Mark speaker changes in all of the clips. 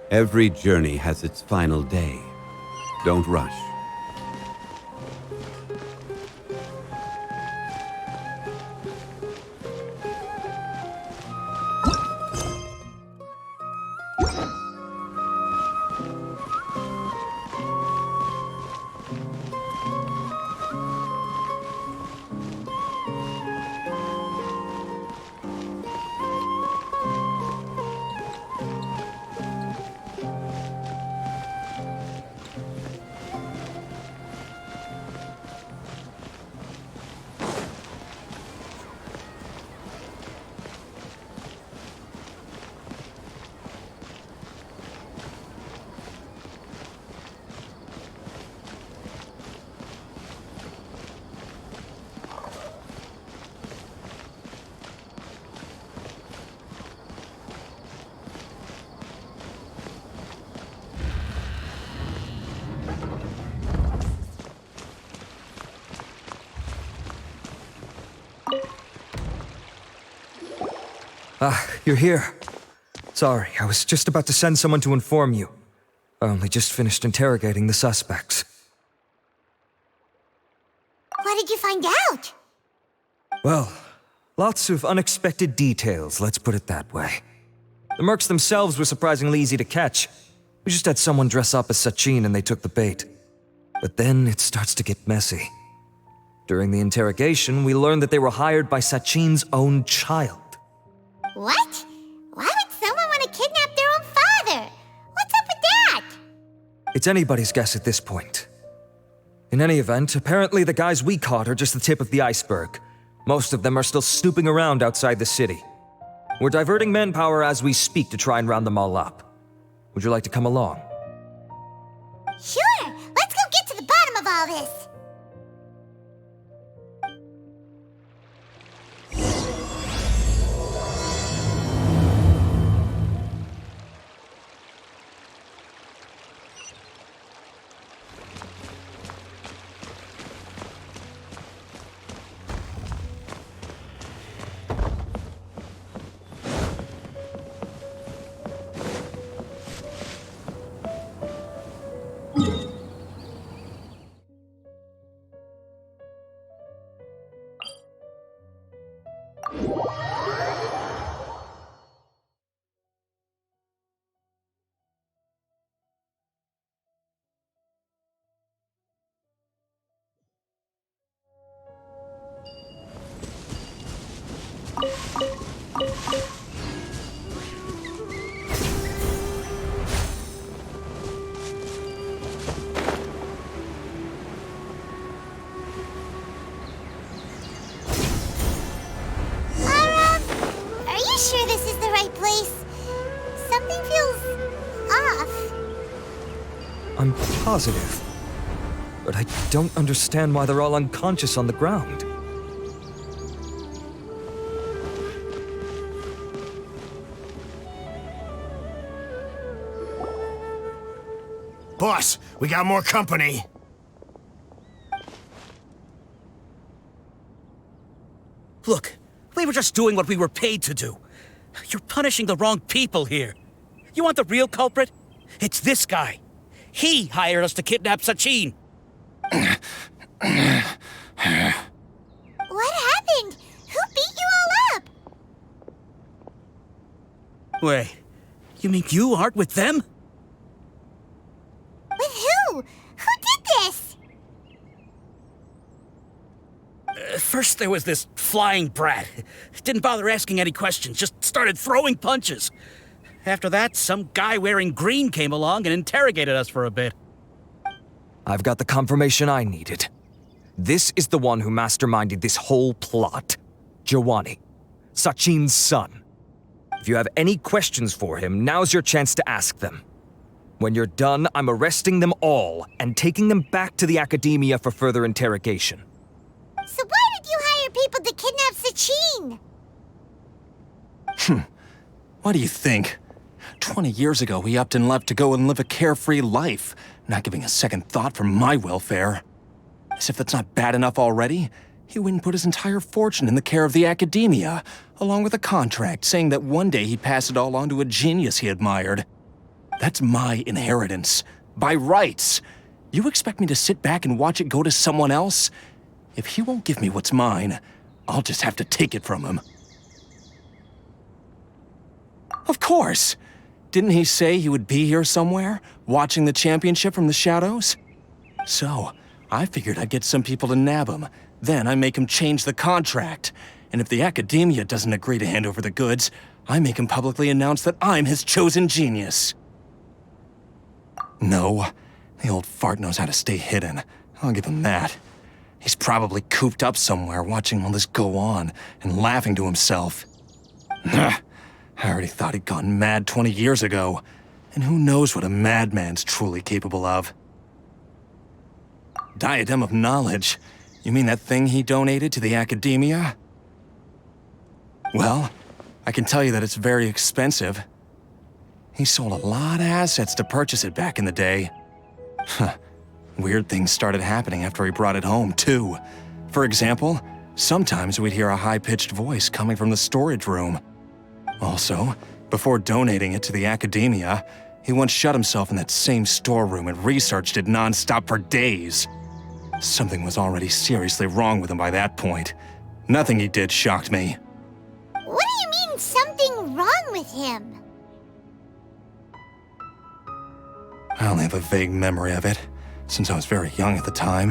Speaker 1: Every journey has its final day. Don't rush.
Speaker 2: You're here. Sorry, I was just about to send someone to inform you. I only just finished interrogating the suspects.
Speaker 3: What did you find out?
Speaker 2: Well, lots of unexpected details, let's put it that way. The mercs themselves were surprisingly easy to catch. We just had someone dress up as Sachin and they took the bait. But then it starts to get messy. During the interrogation, we learned that they were hired by Sachin's own child.
Speaker 3: What? Why would someone want to kidnap their own father? What's up with that?
Speaker 2: It's anybody's guess at this point. In any event, apparently the guys we caught are just the tip of the iceberg. Most of them are still snooping around outside the city. We're diverting manpower as we speak to try and round them all up. Would you like to come along?
Speaker 3: Sure, let's go get to the bottom of all this. Are you sure this is the right place? Something feels off.
Speaker 2: I'm positive. But I don't understand why they're all unconscious on the ground.
Speaker 4: Boss, we got more company.
Speaker 5: Look, we were just doing what we were paid to do. You're punishing the wrong people here. You want the real culprit? It's this guy. He hired us to kidnap Sachin.
Speaker 3: What happened? Who beat you all up?
Speaker 5: Wait, you mean you aren't with them?
Speaker 3: With who? Who did this?
Speaker 5: First there was this flying brat. Didn't bother asking any questions, just started throwing punches. After that, some guy wearing green came along and interrogated us for a bit.
Speaker 2: I've got the confirmation I needed. This is the one who masterminded this whole plot. Giovanni, Sachin's son. If you have any questions for him, now's your chance to ask them. When you're done, I'm arresting them all and taking them back to the Academia for further interrogation.
Speaker 3: So why did you hire people to kidnap Sachin?
Speaker 4: What do you think? 20 years ago, he upped and left to go and live a carefree life, not giving a second thought for my welfare. As if that's not bad enough already, he went and put his entire fortune in the care of the Academia, along with a contract saying that one day he'd pass it all on to a genius he admired. That's my inheritance, by rights. You expect me to sit back and watch it go to someone else? If he won't give me what's mine, I'll just have to take it from him. Of course! Didn't he say he would be here somewhere, watching the championship from the shadows? So, I figured I'd get some people to nab him. Then I make him change the contract. And if the Academia doesn't agree to hand over the goods, I make him publicly announce that I'm his chosen genius. No, the old fart knows how to stay hidden. I'll give him that. He's probably cooped up somewhere watching all this go on and laughing to himself. I already thought he'd gone mad 20 years ago. And who knows what a madman's truly capable of. Diadem of Knowledge? You mean that thing he donated to the Academia? Well, I can tell you that it's very expensive. He sold a lot of assets to purchase it back in the day. Weird things started happening after he brought it home, too. For example, sometimes we'd hear a high-pitched voice coming from the storage room. Also, before donating it to the Academia, he once shut himself in that same storeroom and researched it non-stop for days. Something was already seriously wrong with him by that point. Nothing he did shocked me.
Speaker 3: What do you mean, something wrong with him?
Speaker 4: I only have a vague memory of it, since I was very young at the time.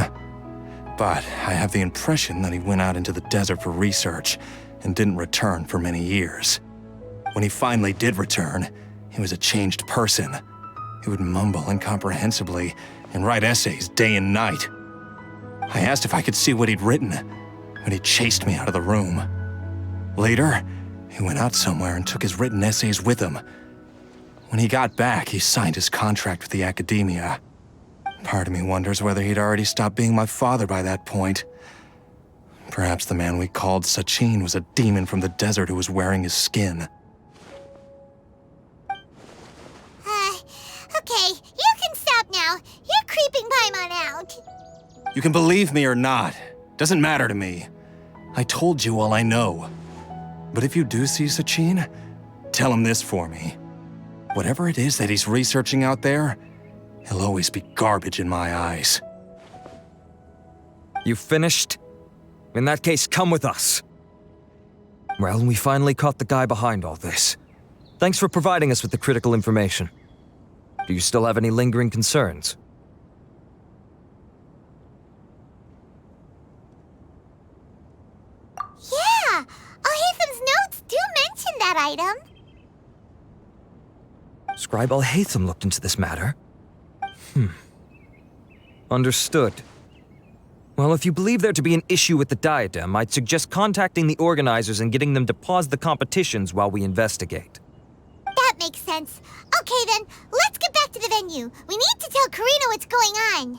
Speaker 4: But I have the impression that he went out into the desert for research and didn't return for many years. When he finally did return, he was a changed person. He would mumble incomprehensibly and write essays day and night. I asked if I could see what he'd written, but he chased me out of the room. Later, he went out somewhere and took his written essays with him. When he got back, he signed his contract with the Academia. Part of me wonders whether he'd already stopped being my father by that point. Perhaps the man we called Sachin was a demon from the desert who was wearing his skin.
Speaker 3: Okay, you can stop now. You're creeping Paimon out.
Speaker 4: You can believe me or not. Doesn't matter to me. I told you all I know. But if you do see Sachin, tell him this for me. Whatever it is that he's researching out there, he'll always be garbage in my eyes.
Speaker 2: You finished? In that case, come with us. Well, we finally caught the guy behind all this. Thanks for providing us with the critical information. Do you still have any lingering concerns?
Speaker 3: Yeah, Al-Haytham's notes do mention that item.
Speaker 2: Scribe Al-Haytham looked into this matter. Understood. Well, if you believe there to be an issue with the diadem, I'd suggest contacting the organizers and getting them to pause the competitions while we investigate.
Speaker 3: That makes sense. Okay then, let's get back to the venue. We need to tell Karina what's going on.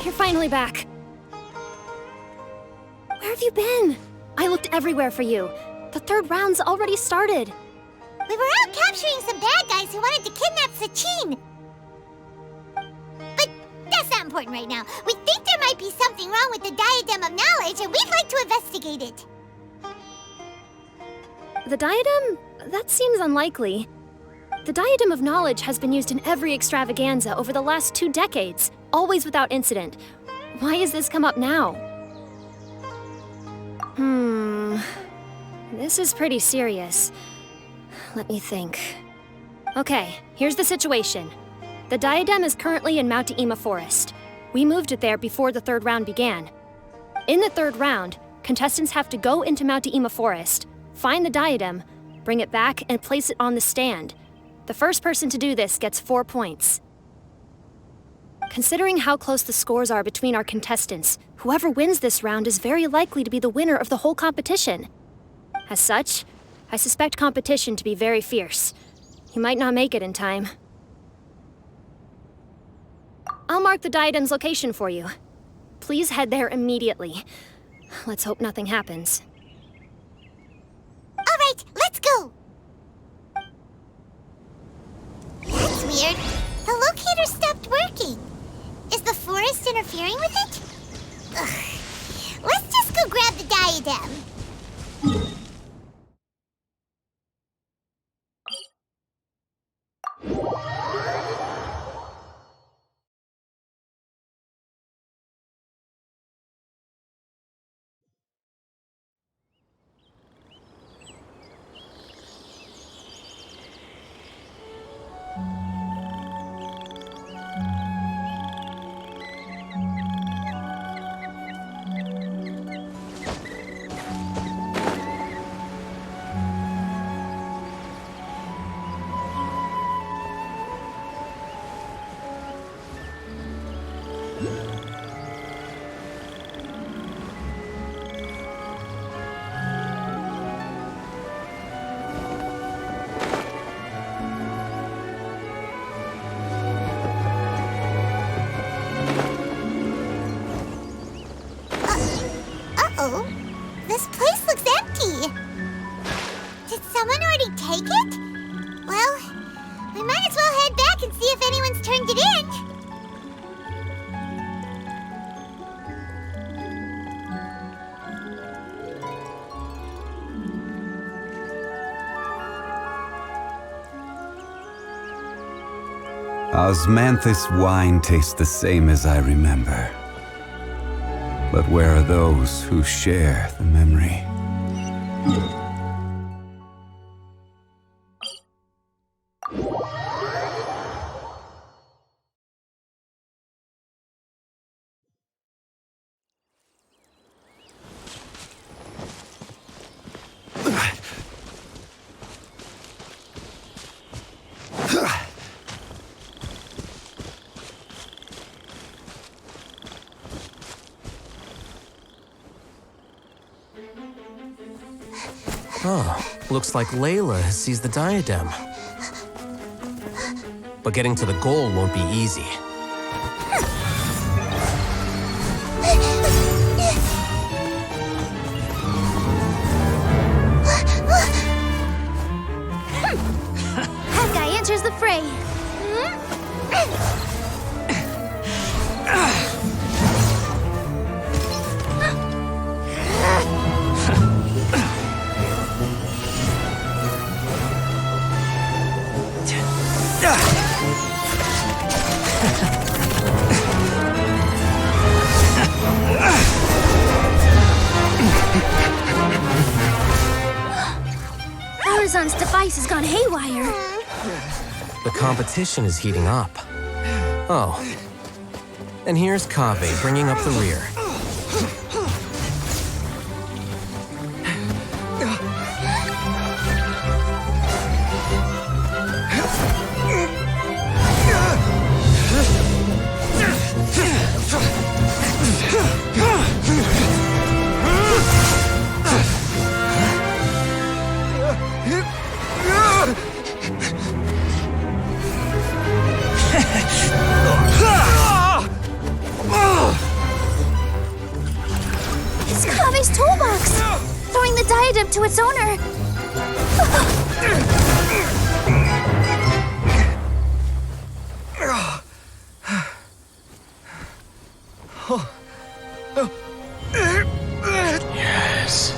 Speaker 6: You're finally back. have you been? I looked everywhere for you. The third round's already started.
Speaker 3: We were out capturing some bad guys who wanted to kidnap Sachin. But that's not important right now. We think there might be something wrong with the Diadem of Knowledge, and we'd like to investigate it.
Speaker 6: The diadem? That seems unlikely. The Diadem of Knowledge has been used in every extravaganza over the last 2 decades, always without incident. Why has this come up now? This is pretty serious. Let me think. Okay, here's the situation. The diadem is currently in Mount Ema Forest. We moved it there before the third round began. In the third round, contestants have to go into Mount Ema Forest, find the diadem, bring it back, and place it on the stand. The first person to do this gets 4 points. Considering how close the scores are between our contestants, whoever wins this round is very likely to be the winner of the whole competition. As such, I suspect competition to be very fierce. You might not make it in time. I'll mark the diadem's location for you. Please head there immediately. Let's hope nothing happens.
Speaker 3: All right, let's go. That's weird. The locator stopped working. Is the forest interfering with it? Ugh. Let's just go grab the diadem. Uh-oh. This place looks empty. Did someone already take it? Well, we might as well head back and see if anyone's turned it in.
Speaker 1: Osmanthus wine tastes the same as I remember. But where are those who share the memory?
Speaker 7: Oh, looks like Layla has seized the diadem. But getting to the goal won't be easy.
Speaker 3: That guy enters the fray.
Speaker 6: Arizon's device has gone haywire.
Speaker 7: The competition is heating up. Oh. And here's Kaveh bringing up the rear.
Speaker 8: diadem to its owner.
Speaker 9: Yes,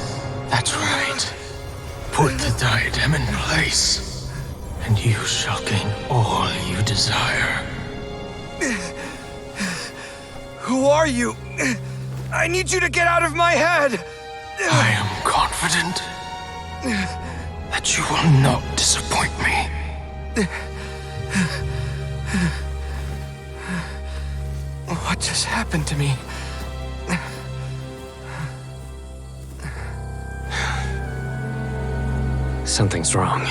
Speaker 9: that's right. Put the diadem in place, and you shall gain all you desire.
Speaker 10: Who are you? I need you to get out of my head!
Speaker 9: I am confident that you will not disappoint me.
Speaker 10: What just happened to me?
Speaker 7: Something's wrong.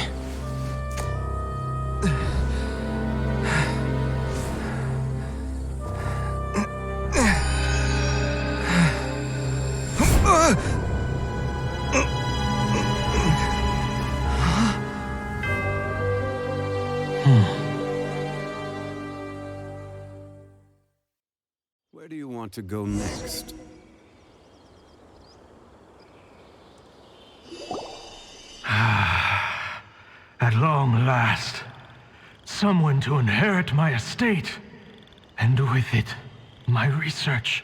Speaker 1: Where do you want to go next?
Speaker 9: At long last, someone to inherit my estate, and with it, my research.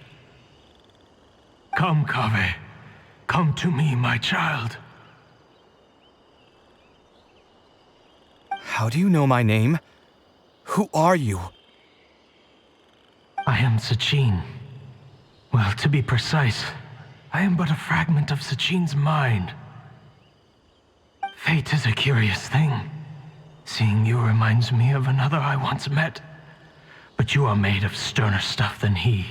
Speaker 9: Come, Kaveh. Come to me, my child.
Speaker 10: How do you know my name? Who are you?
Speaker 9: I am Sachin. Well, to be precise, I am but a fragment of Sachin's mind. Fate is a curious thing. Seeing you reminds me of another I once met. But you are made of sterner stuff than he,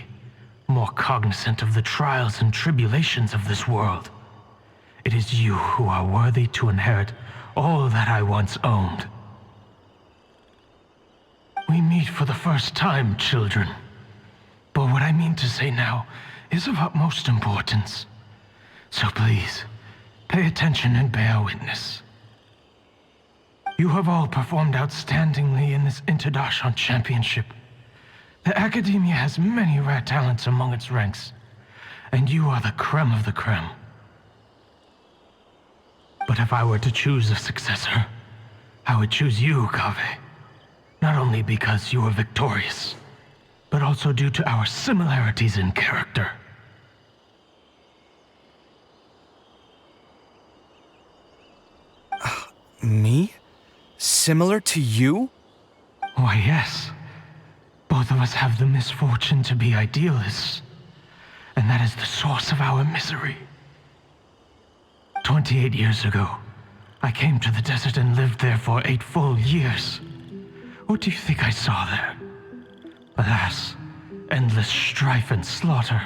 Speaker 9: more cognizant of the trials and tribulations of this world. It is you who are worthy to inherit all that I once owned. We meet for the first time, children. But what I mean to say now is of utmost importance. So please, pay attention and bear witness. You have all performed outstandingly in this Interdarshan Championship. The Academia has many rare talents among its ranks, and you are the creme of the creme. But if I were to choose a successor, I would choose you, Kaveh. Not only because you are victorious, but also due to our similarities in character.
Speaker 10: Me? Similar to you?
Speaker 9: Why, yes. Both of us have the misfortune to be idealists, and that is the source of our misery. 28 years ago, I came to the desert and lived there for 8 full years. What do you think I saw there? Alas, endless strife and slaughter.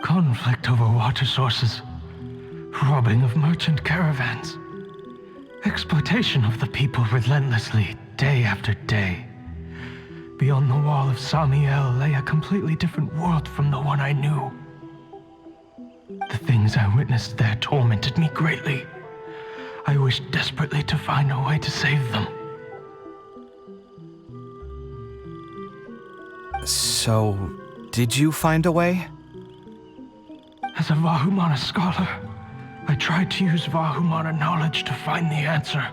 Speaker 9: Conflict over water sources, robbing of merchant caravans, exploitation of the people relentlessly, day after day. Beyond the wall of Samiel lay a completely different world from the one I knew. The things I witnessed there tormented me greatly. I wished desperately to find a way to save them.
Speaker 10: So, did you find a way?
Speaker 9: As a Vahumana scholar, I tried to use Vahumana knowledge to find the answer.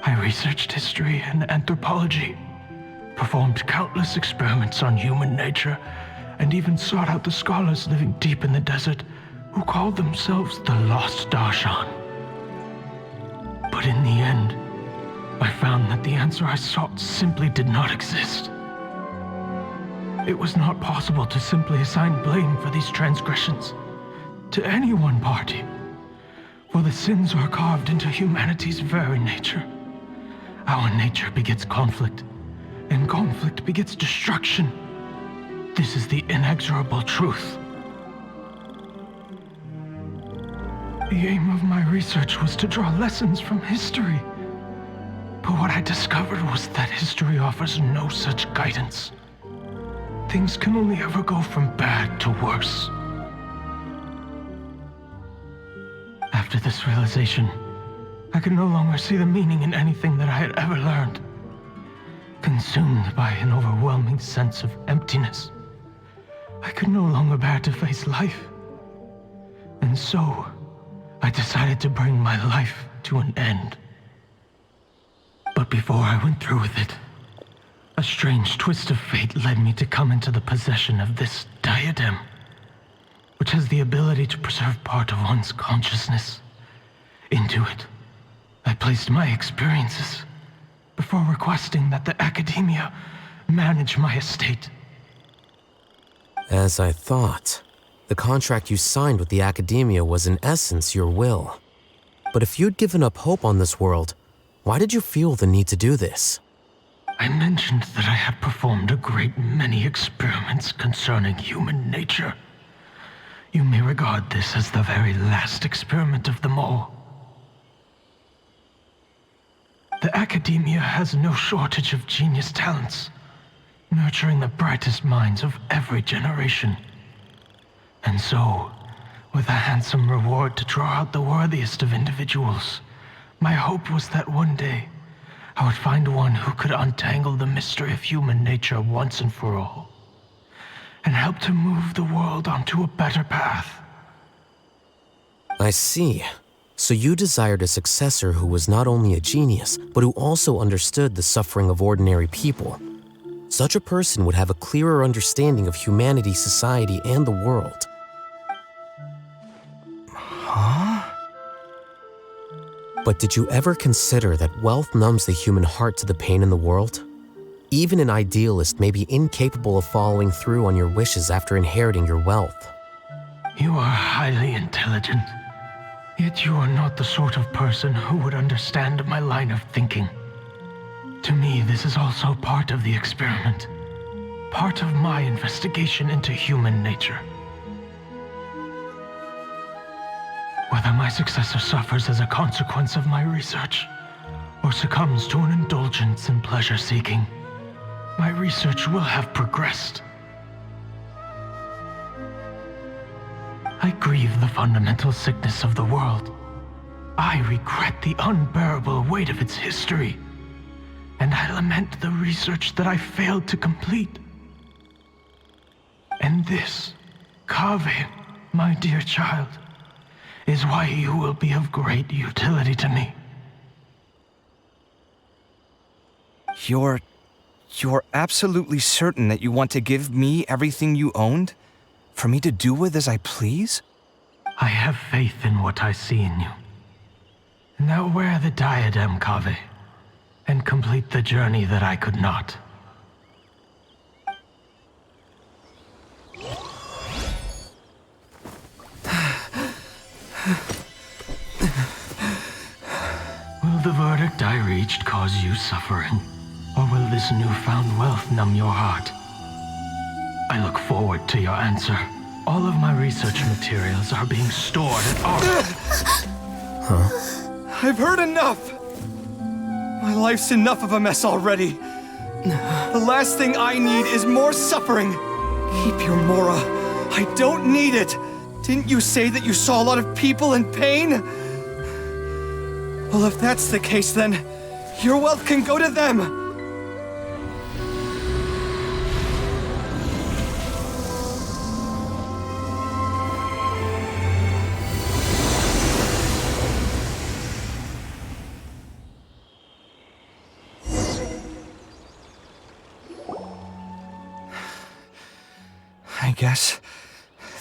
Speaker 9: I researched history and anthropology, performed countless experiments on human nature, and even sought out the scholars living deep in the desert who called themselves the Lost Darshan. But in the end, I found that the answer I sought simply did not exist. It was not possible to simply assign blame for these transgressions to any one party, for the sins are carved into humanity's very nature. Our nature begets conflict, and conflict begets destruction. This is the inexorable truth. The aim of my research was to draw lessons from history. But what I discovered was that history offers no such guidance. Things can only ever go from bad to worse. After this realization, I could no longer see the meaning in anything that I had ever learned. consumed by an overwhelming sense of emptiness. I could no longer bear to face life. And so, I decided to bring my life to an end. But before I went through with it, a strange twist of fate led me to come into the possession of this diadem, which has the ability to preserve part of one's consciousness. Into it, I placed my experiences before requesting that the Academia manage my estate.
Speaker 7: As I thought, the contract you signed with the Academia was in essence your will. But if you'd given up hope on this world, why did you feel the need to do this?
Speaker 9: I mentioned that I had performed a great many experiments concerning human nature. You may regard this as the very last experiment of them all. The Academia has no shortage of genius talents, nurturing the brightest minds of every generation. And so, with a handsome reward to draw out the worthiest of individuals, my hope was that one day I would find one who could untangle the mystery of human nature once and for all, and help to move the world onto a better path.
Speaker 7: I see. So you desired a successor who was not only a genius, but who also understood the suffering of ordinary people. Such a person would have a clearer understanding of humanity, society, and the world.
Speaker 10: Huh?
Speaker 7: But did you ever consider that wealth numbs the human heart to the pain in the world? Even an idealist may be incapable of following through on your wishes after inheriting your wealth.
Speaker 9: You are highly intelligent, yet you are not the sort of person who would understand my line of thinking. To me, this is also part of the experiment, part of my investigation into human nature. Whether my successor suffers as a consequence of my research, or succumbs to an indulgence in pleasure-seeking, my research will have progressed. I grieve the fundamental sickness of the world. I regret the unbearable weight of its history. And I lament the research that I failed to complete. And this, Kaveh, my dear child, is why you will be of great utility to me.
Speaker 10: You're absolutely certain that you want to give me everything you owned? For me to do with as I please?
Speaker 9: I have faith in what I see in you. Now wear the diadem, Kaveh, and complete the journey that I could not. Will the verdict I reached cause you suffering? Or will this newfound wealth numb your heart? I look forward to your answer. All of my research materials are being stored at
Speaker 10: I've heard enough! My life's enough of a mess already. The last thing I need is more suffering. Keep your Mora. I don't need it. Didn't you say that you saw a lot of people in pain? Well, if that's the case, then your wealth can go to them. I guess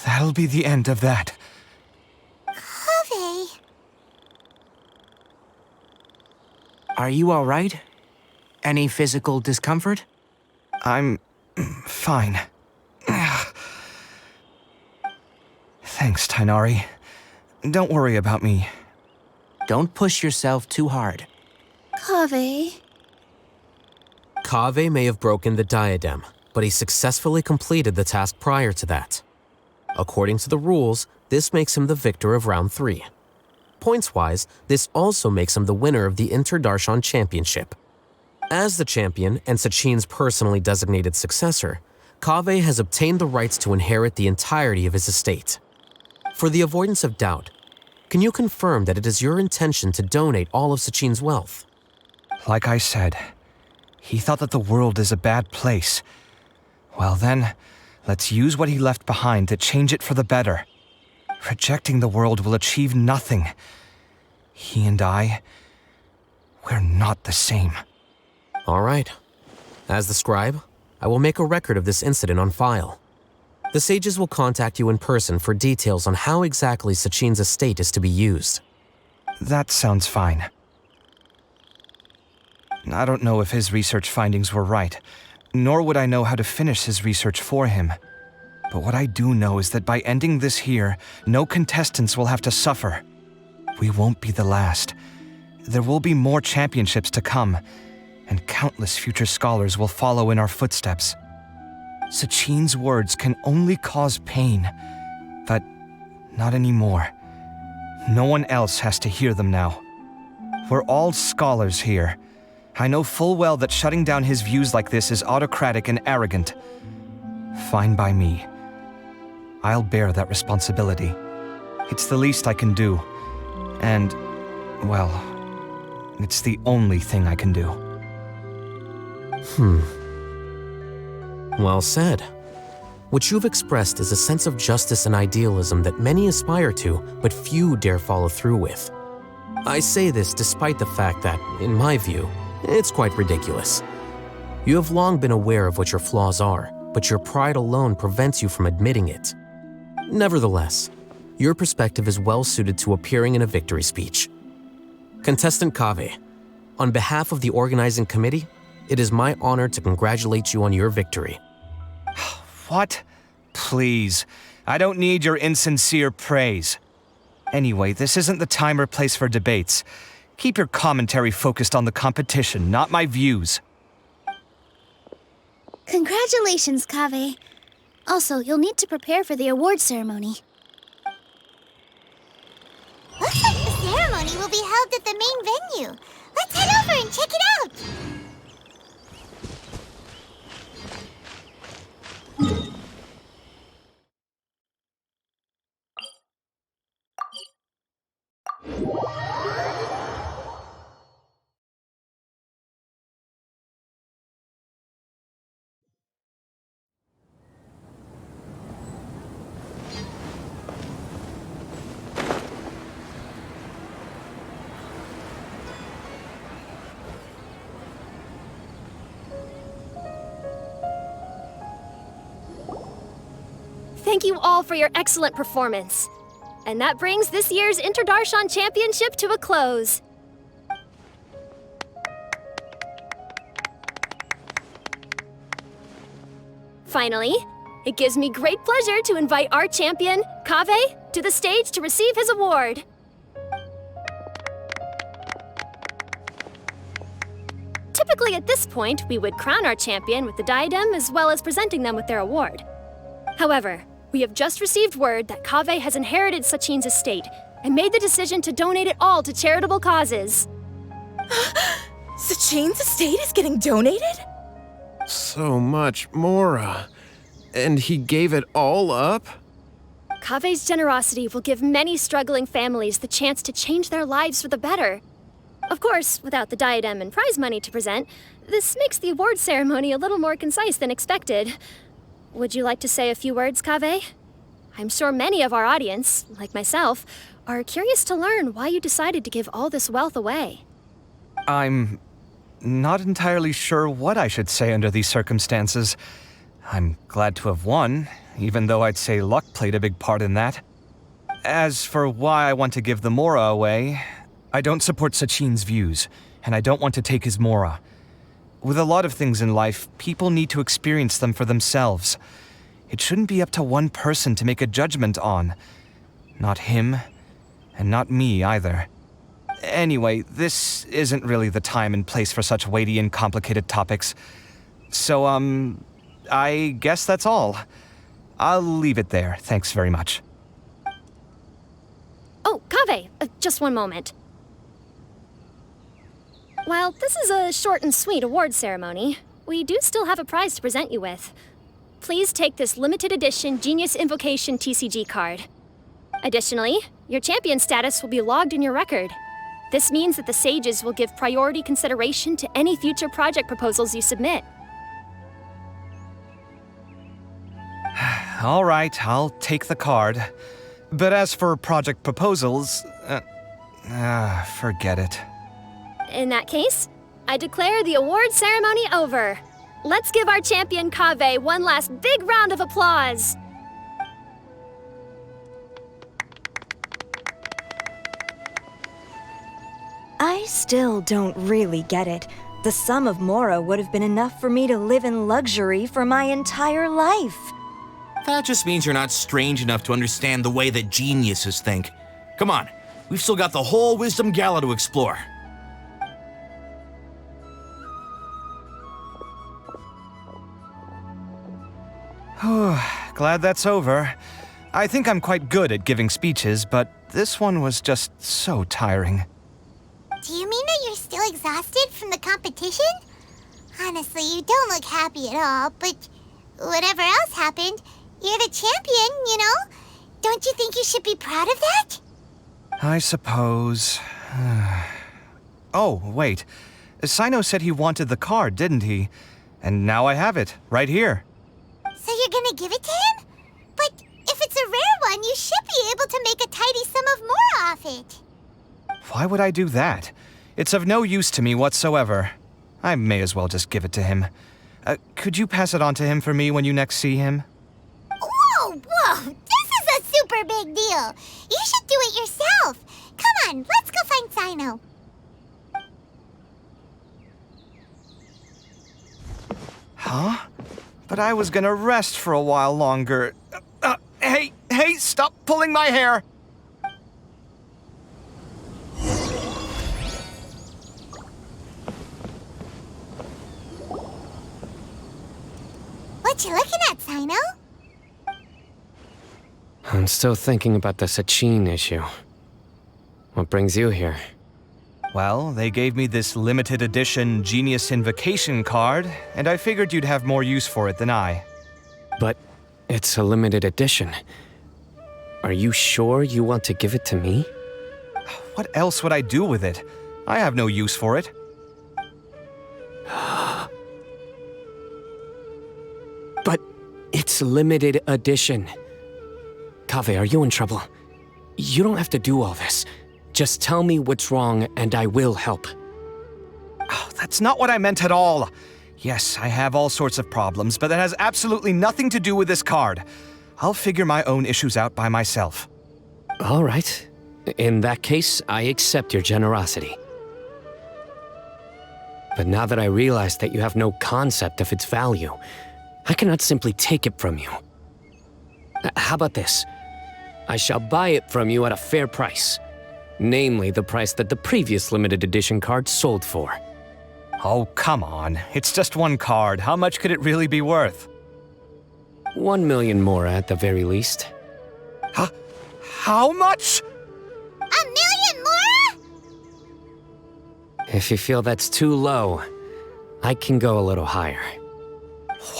Speaker 10: that'll be the end of that.
Speaker 3: Kaveh.
Speaker 8: Are you all right? Any physical discomfort?
Speaker 10: I'm fine. Thanks, Tighnari. Don't worry about me.
Speaker 8: Don't push yourself too hard.
Speaker 3: Kaveh.
Speaker 7: Kaveh may have broken the diadem, but he successfully completed the task prior to that. According to the rules, this makes him the victor of round 3. Points-wise, this also makes him the winner of the Inter-Darshan Championship. As the champion and Sachin's personally designated successor, Kaveh has obtained the rights to inherit the entirety of his estate. For the avoidance of doubt, can you confirm that it is your intention to donate all of Sachin's wealth?
Speaker 10: Like I said, He thought that the world is a bad place. Well then, let's use what he left behind to change it for the better. Rejecting the world will achieve nothing. He and I, we're not the same.
Speaker 7: All right. As the scribe, I will make a record of this incident on file. The sages will contact you in person for details on how exactly Sachin's estate is to be used.
Speaker 10: That sounds fine. I don't know if his research findings were right, nor would I know how to finish his research for him. But what I do know is that by ending this here, no contestants will have to suffer. We won't be the last. There will be more championships to come, and countless future scholars will follow in our footsteps. Sachin's words can only cause pain, but not anymore. No one else has to hear them now. We're all scholars here. I know full well that shutting down his views like this is autocratic and arrogant. Fine by me. I'll bear that responsibility. It's the least I can do. And, well, it's the only thing I can do.
Speaker 7: Well said. What you've expressed is a sense of justice and idealism that many aspire to, but few dare follow through with. I say this despite the fact that, in my view, it's quite ridiculous. You have long been aware of what your flaws are, but your pride alone prevents you from admitting it. Nevertheless, your perspective is well suited to appearing in a victory speech. Contestant Kaveh, on behalf of the organizing committee, it is my honor to congratulate you on your victory.
Speaker 10: What? Please. I don't need your insincere praise. Anyway, this isn't the time or place for debates. Keep your commentary focused on the competition, not my views.
Speaker 3: Congratulations, Kaveh. Also, you'll need to prepare for the award ceremony. Looks like the ceremony will be held at the main venue. Let's head over and check it out!
Speaker 6: Thank you all for your excellent performance. And that brings this year's Interdarshan Championship to a close. Finally, it gives me great pleasure to invite our champion, Kaveh, to the stage to receive his award. Typically at this point, we would crown our champion with the diadem as well as presenting them with their award. However, we have just received word that Kaveh has inherited Sachin's estate and made the decision to donate it all to charitable causes.
Speaker 11: Sachin's estate is getting donated?
Speaker 12: So much Mora. And he gave it all up?
Speaker 6: Kaveh's generosity will give many struggling families the chance to change their lives for the better. Of course, without the diadem and prize money to present, this makes the award ceremony a little more concise than expected. Would you like to say a few words, Kaveh? I'm sure many of our audience, like myself, are curious to learn why you decided to give all this wealth away.
Speaker 10: I'm not entirely sure what I should say under these circumstances. I'm glad to have won, even though I'd say luck played a big part in that. As for why I want to give the Mora away, I don't support Sachin's views, and I don't want to take his Mora. With a lot of things in life, people need to experience them for themselves. It shouldn't be up to one person to make a judgment on. Not him, and not me either. Anyway, this isn't really the time and place for such weighty and complicated topics. So, I guess that's all. I'll leave it there, thanks very much.
Speaker 6: Oh, Kaveh, just one moment. While this is a short and sweet award ceremony, we do still have a prize to present you with. Please take this limited edition Genius Invocation TCG card. Additionally, your champion status will be logged in your record. This means that the Sages will give priority consideration to any future project proposals you submit.
Speaker 10: All right, I'll take the card. But as for project proposals, forget it.
Speaker 6: In that case, I declare the award ceremony over. Let's give our champion Kaveh one last big round of applause.
Speaker 11: I still don't really get it. The sum of Mora would have been enough for me to live in luxury for my entire life.
Speaker 13: That just means you're not strange enough to understand the way that geniuses think. Come on, we've still got the whole Wisdom Gala to explore.
Speaker 10: Glad that's over. I think I'm quite good at giving speeches, but this one was just so tiring.
Speaker 3: Do you mean that you're still exhausted from the competition? Honestly, you don't look happy at all, but whatever else happened, you're the champion, you know? Don't you think you should be proud of that?
Speaker 10: I suppose. Oh, wait. Sino said he wanted the card, didn't he? And now I have it, right here.
Speaker 3: So you're gonna give it to him? But if it's a rare one, you should be able to make a tidy sum of more off it.
Speaker 10: Why would I do that? It's of no use to me whatsoever. I may as well just give it to him. Could you pass it on to him for me when you next see him?
Speaker 3: Whoa! This is a super big deal. You should do it yourself. Come on, let's go find Sino.
Speaker 10: Huh? But I was gonna rest for a while longer. Hey, stop pulling my hair!
Speaker 3: What you looking at, Sino?
Speaker 14: I'm still thinking about the Sachin issue. What brings you here?
Speaker 10: Well, they gave me this limited edition Genius Invocation card, and I figured you'd have more use for it than I.
Speaker 14: But it's a limited edition. Are you sure you want to give it to me?
Speaker 10: What else would I do with it? I have no use for it.
Speaker 14: But it's limited edition. Kaveh, are you in trouble? You don't have to do all this. Just tell me what's wrong and I will help.
Speaker 10: Oh, that's not what I meant at all. Yes, I have all sorts of problems, but that has absolutely nothing to do with this card. I'll figure my own issues out by myself.
Speaker 14: All right. In that case, I accept your generosity. But now that I realize that you have no concept of its value, I cannot simply take it from you. How about this? I shall buy it from you at a fair price. Namely, the price that the previous limited edition card sold for.
Speaker 10: Oh, come on. It's just one card. How much could it really be worth?
Speaker 14: 1 million more at the very least.
Speaker 10: Huh? How much?
Speaker 3: 1 million more?
Speaker 14: If you feel that's too low, I can go a little higher.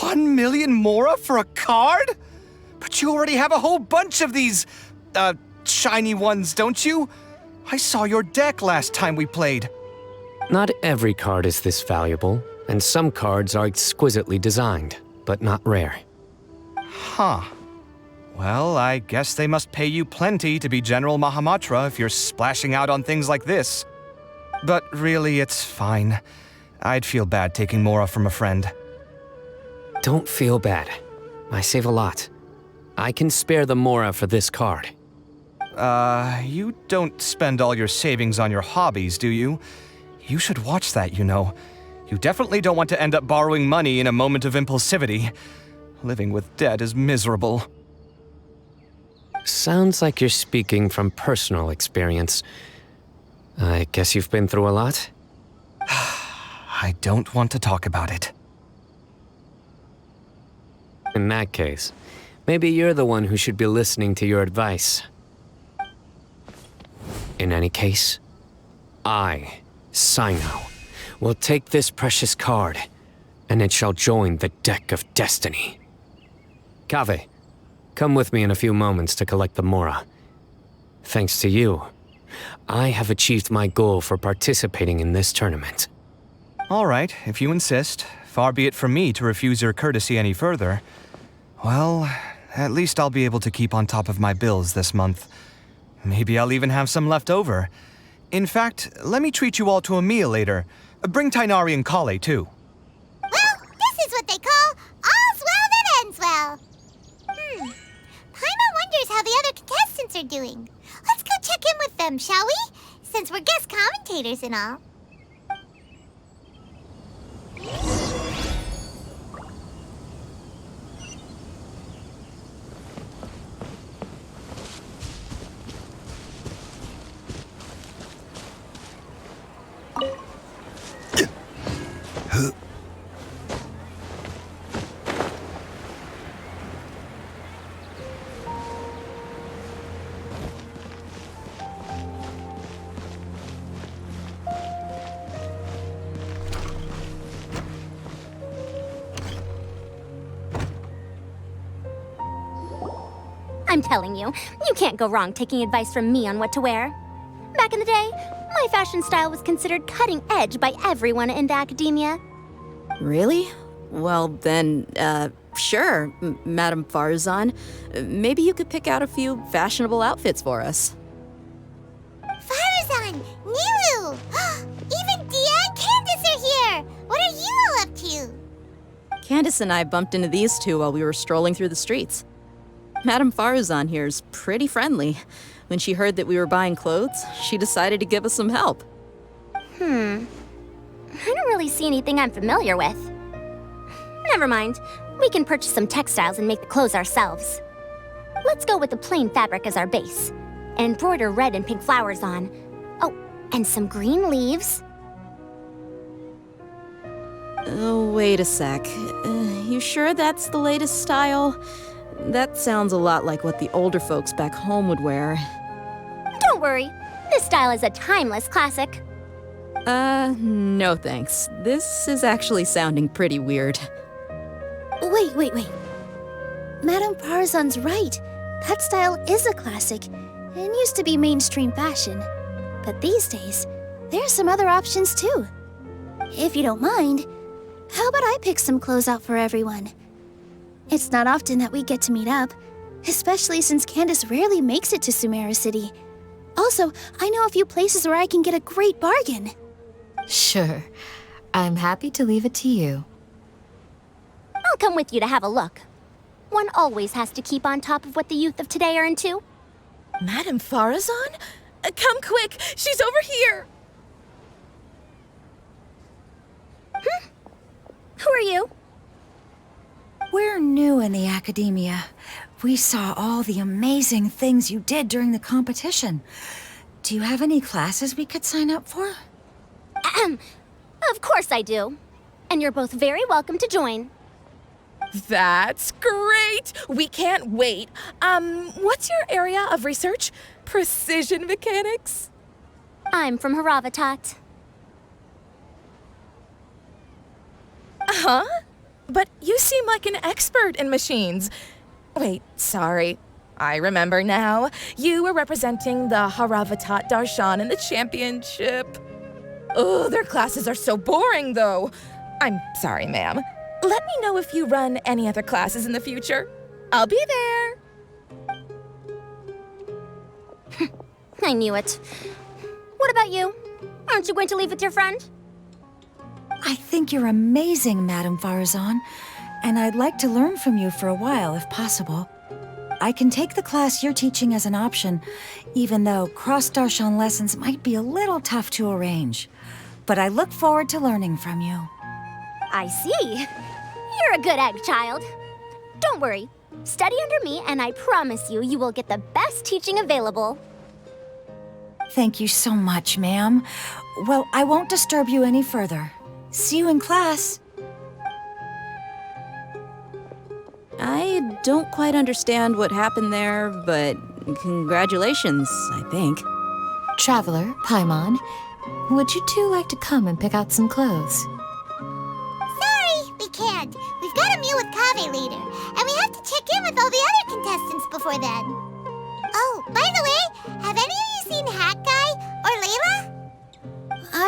Speaker 10: 1 million more for a card? But you already have a whole bunch of these, shiny ones, don't you? I saw your deck last time we played.
Speaker 14: Not every card is this valuable, and some cards are exquisitely designed, but not rare.
Speaker 10: Huh. Well, I guess they must pay you plenty to be General Mahamatra if you're splashing out on things like this. But really, it's fine. I'd feel bad taking Mora from a friend.
Speaker 14: Don't feel bad. I save a lot. I can spare the Mora for this card.
Speaker 10: You don't spend all your savings on your hobbies, do you? You should watch that, you know. You definitely don't want to end up borrowing money in a moment of impulsivity. Living with debt is miserable.
Speaker 14: Sounds like you're speaking from personal experience. I guess you've been through a lot?
Speaker 10: I don't want to talk about it.
Speaker 14: In that case, maybe you're the one who should be listening to your advice. In any case, I, Sino, will take this precious card, and it shall join the Deck of Destiny. Kaveh, come with me in a few moments to collect the Mora. Thanks to you, I have achieved my goal for participating in this tournament.
Speaker 10: All right, if you insist. Far be it from me to refuse your courtesy any further. Well, at least I'll be able to keep on top of my bills this month. Maybe I'll even have some left over. In fact, let me treat you all to a meal later. Bring Tighnari and Collei, too.
Speaker 3: Well, this is what they call all's well that ends well. Paimon wonders how the other contestants are doing. Let's go check in with them, shall we? Since we're guest commentators and all.
Speaker 15: I'm telling you, you can't go wrong taking advice from me on what to wear. Back in the day, my fashion style was considered cutting edge by everyone in the academia.
Speaker 16: Really? Well, then, sure, Madame Farazan. Maybe you could pick out a few fashionable outfits for us.
Speaker 3: Farazan! Nilou! Even Dia and Candace are here! What are you all up to?
Speaker 16: Candace and I bumped into these two while we were strolling through the streets. Madame Farazan here is pretty friendly. When she heard that we were buying clothes, she decided to give us some help.
Speaker 15: I don't really see anything I'm familiar with. Never mind. We can purchase some textiles and make the clothes ourselves. Let's go with the plain fabric as our base. And embroider red and pink flowers on. Oh, and some green leaves.
Speaker 16: Oh, wait a sec. You sure that's the latest style? That sounds a lot like what the older folks back home would wear.
Speaker 15: Don't worry. This style is a timeless classic.
Speaker 16: No thanks. This is actually sounding pretty weird.
Speaker 17: Wait. Madame Farazan's right. That style is a classic and used to be mainstream fashion. But these days, there's some other options too. If you don't mind, how about I pick some clothes out for everyone? It's not often that we get to meet up, especially since Candace rarely makes it to Sumeru City. Also, I know a few places where I can get a great bargain.
Speaker 18: Sure. I'm happy to leave it to you.
Speaker 15: I'll come with you to have a look. One always has to keep on top of what the youth of today are into.
Speaker 19: Madame Farazan? Come quick! She's over here!
Speaker 15: Who are you?
Speaker 20: We're new in the academia. We saw all the amazing things you did during the competition. Do you have any classes we could sign up for?
Speaker 15: Of course I do. And you're both very welcome to join.
Speaker 19: That's great! We can't wait. What's your area of research? Precision mechanics?
Speaker 15: I'm from Haravatat.
Speaker 19: Huh? But you seem like an expert in machines. Wait, sorry. I remember now. You were representing the Haravatat Darshan in the championship. Oh, their classes are so boring, though. I'm sorry, ma'am. Let me know if you run any other classes in the future. I'll be there.
Speaker 15: I knew it. What about you? Aren't you going to leave with your friend?
Speaker 20: I think you're amazing, Madame Farazan, and I'd like to learn from you for a while, if possible. I can take the class you're teaching as an option, even though cross-Darshan lessons might be a little tough to arrange. But I look forward to learning from you.
Speaker 15: I see. You're a good egg, child. Don't worry. Study under me, and I promise you, you will get the best teaching available.
Speaker 20: Thank you so much, ma'am. Well, I won't disturb you any further. See you in class.
Speaker 16: I don't quite understand what happened there, but congratulations, I think.
Speaker 18: Traveler, Paimon, would you two like to come and pick out some clothes?
Speaker 3: Sorry, we can't. We've got a meal with Kaveh later, and we have to check in with all the other contestants before then. Oh, by the way, have any of you seen Hat Guy?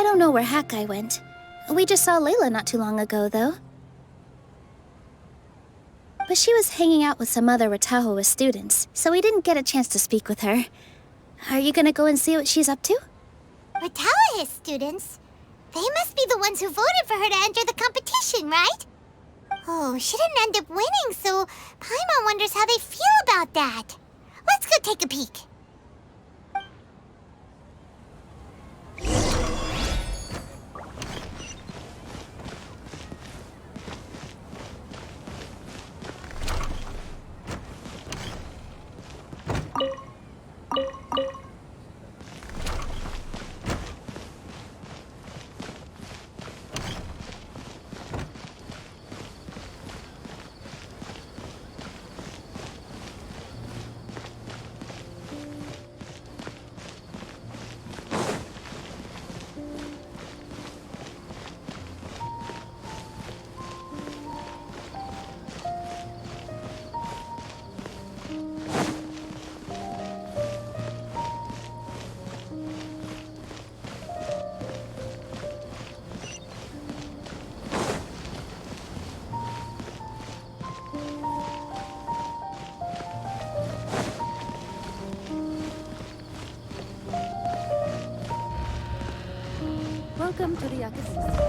Speaker 17: I don't know where Hakai went. We just saw Layla not too long ago, though. But she was hanging out with some other Ratahoa students, so we didn't get a chance to speak with her. Are you gonna go and see what she's up to?
Speaker 3: Ratahoa students? They must be the ones who voted for her to enter the competition, right? Oh, she didn't end up winning, so Paimon wonders how they feel about that. Let's go take a peek.
Speaker 6: Welcome to the Academy.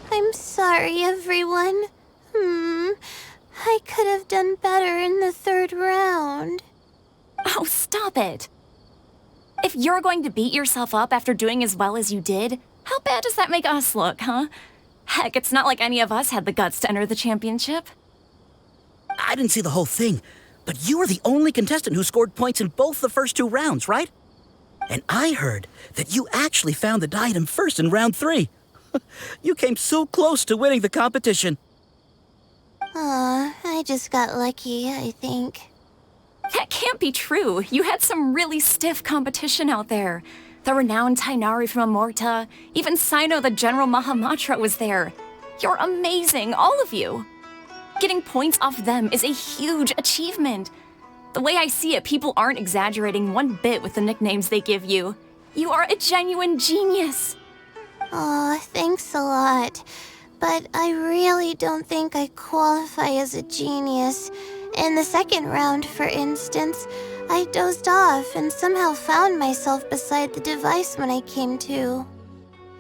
Speaker 3: I'm sorry, everyone. I could have done better in the third round.
Speaker 21: Oh, stop it. If you're going to beat yourself up after doing as well as you did, how bad does that make us look, huh? Heck, it's not like any of us had the guts to enter the championship.
Speaker 5: I didn't see the whole thing, but you were the only contestant who scored points in both the first 2 rounds, right? And I heard that you actually found the diadem first in round 3. You came so close to winning the competition.
Speaker 3: Aw, I just got lucky, I think.
Speaker 21: That can't be true. You had some really stiff competition out there. The renowned Tainari from Amorta, even Sino the General Mahamatra was there. You're amazing, all of you. Getting points off them is a huge achievement. The way I see it, people aren't exaggerating one bit with the nicknames they give you. You are a genuine genius.
Speaker 3: Aw, thanks a lot. But I really don't think I qualify as a genius. In the second round, for instance, I dozed off and somehow found myself beside the device when I came to.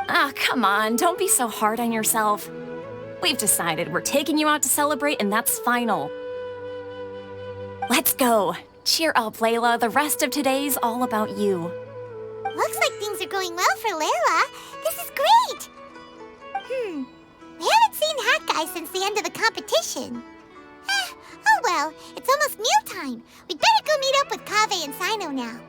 Speaker 21: Ah, come on, don't be so hard on yourself. We've decided we're taking you out to celebrate, and that's final. Let's go. Cheer up, Layla. The rest of today's all about you.
Speaker 3: Looks like things are going well for Layla. This is great! We haven't seen Hakai since the end of the competition. Oh well, it's almost mealtime. We'd better go meet up with Kaveh and Sino now.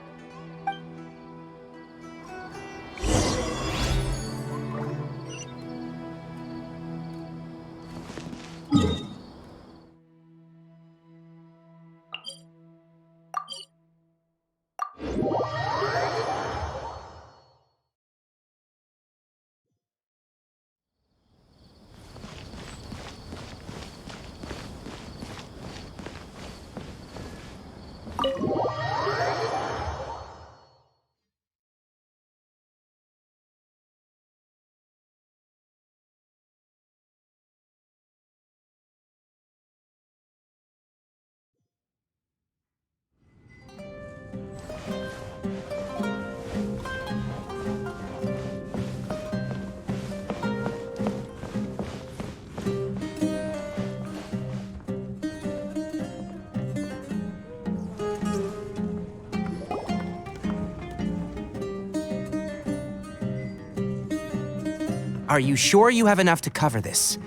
Speaker 8: Are you sure you have enough to cover this?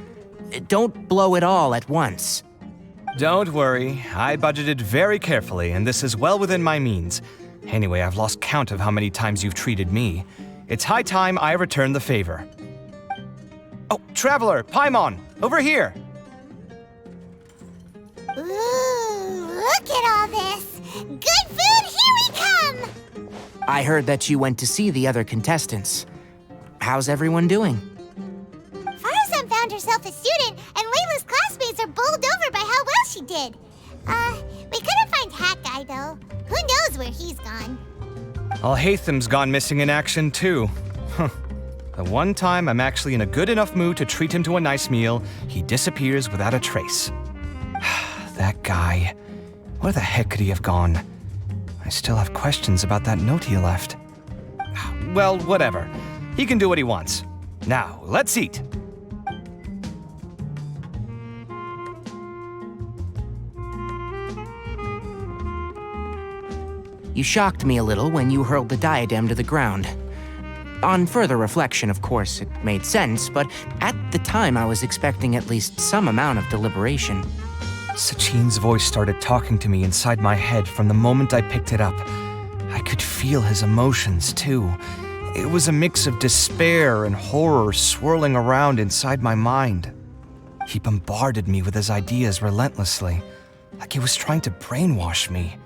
Speaker 8: Don't blow it all at once.
Speaker 10: Don't worry, I budgeted very carefully, and this is well within my means. Anyway, I've lost count of how many times you've treated me. It's high time I return the favor. Oh, Traveler, Paimon, over here!
Speaker 3: Ooh, look at all this! Good food, here we come!
Speaker 8: I heard that you went to see the other contestants. How's everyone doing?
Speaker 3: Farazan found herself a student, and Layla's classmates are bowled over by how well she did. We couldn't find Hat Guy, though. Who knows where he's gone?
Speaker 10: Alhaitham's gone missing in action, too. The one time I'm actually in a good enough mood to treat him to a nice meal, he disappears without a trace. That guy. Where the heck could he have gone? I still have questions about that note he left. Well, whatever. He can do what he wants. Now, let's eat.
Speaker 8: You shocked me a little when you hurled the diadem to the ground. On further reflection, of course, it made sense, but at the time I was expecting at least some amount of deliberation.
Speaker 10: Sachin's voice started talking to me inside my head from the moment I picked it up. I could feel his emotions, too. It was a mix of despair and horror swirling around inside my mind. He bombarded me with his ideas relentlessly, like he was trying to brainwash me.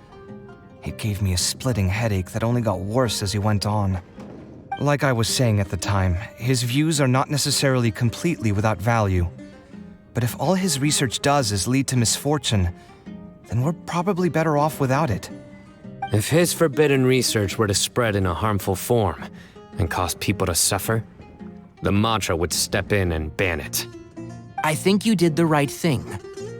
Speaker 10: It gave me a splitting headache that only got worse as he went on. Like I was saying at the time, his views are not necessarily completely without value. But if all his research does is lead to misfortune, then we're probably better off without it.
Speaker 14: If his forbidden research were to spread in a harmful form and cause people to suffer, the Matra would step in and ban it.
Speaker 8: I think you did the right thing.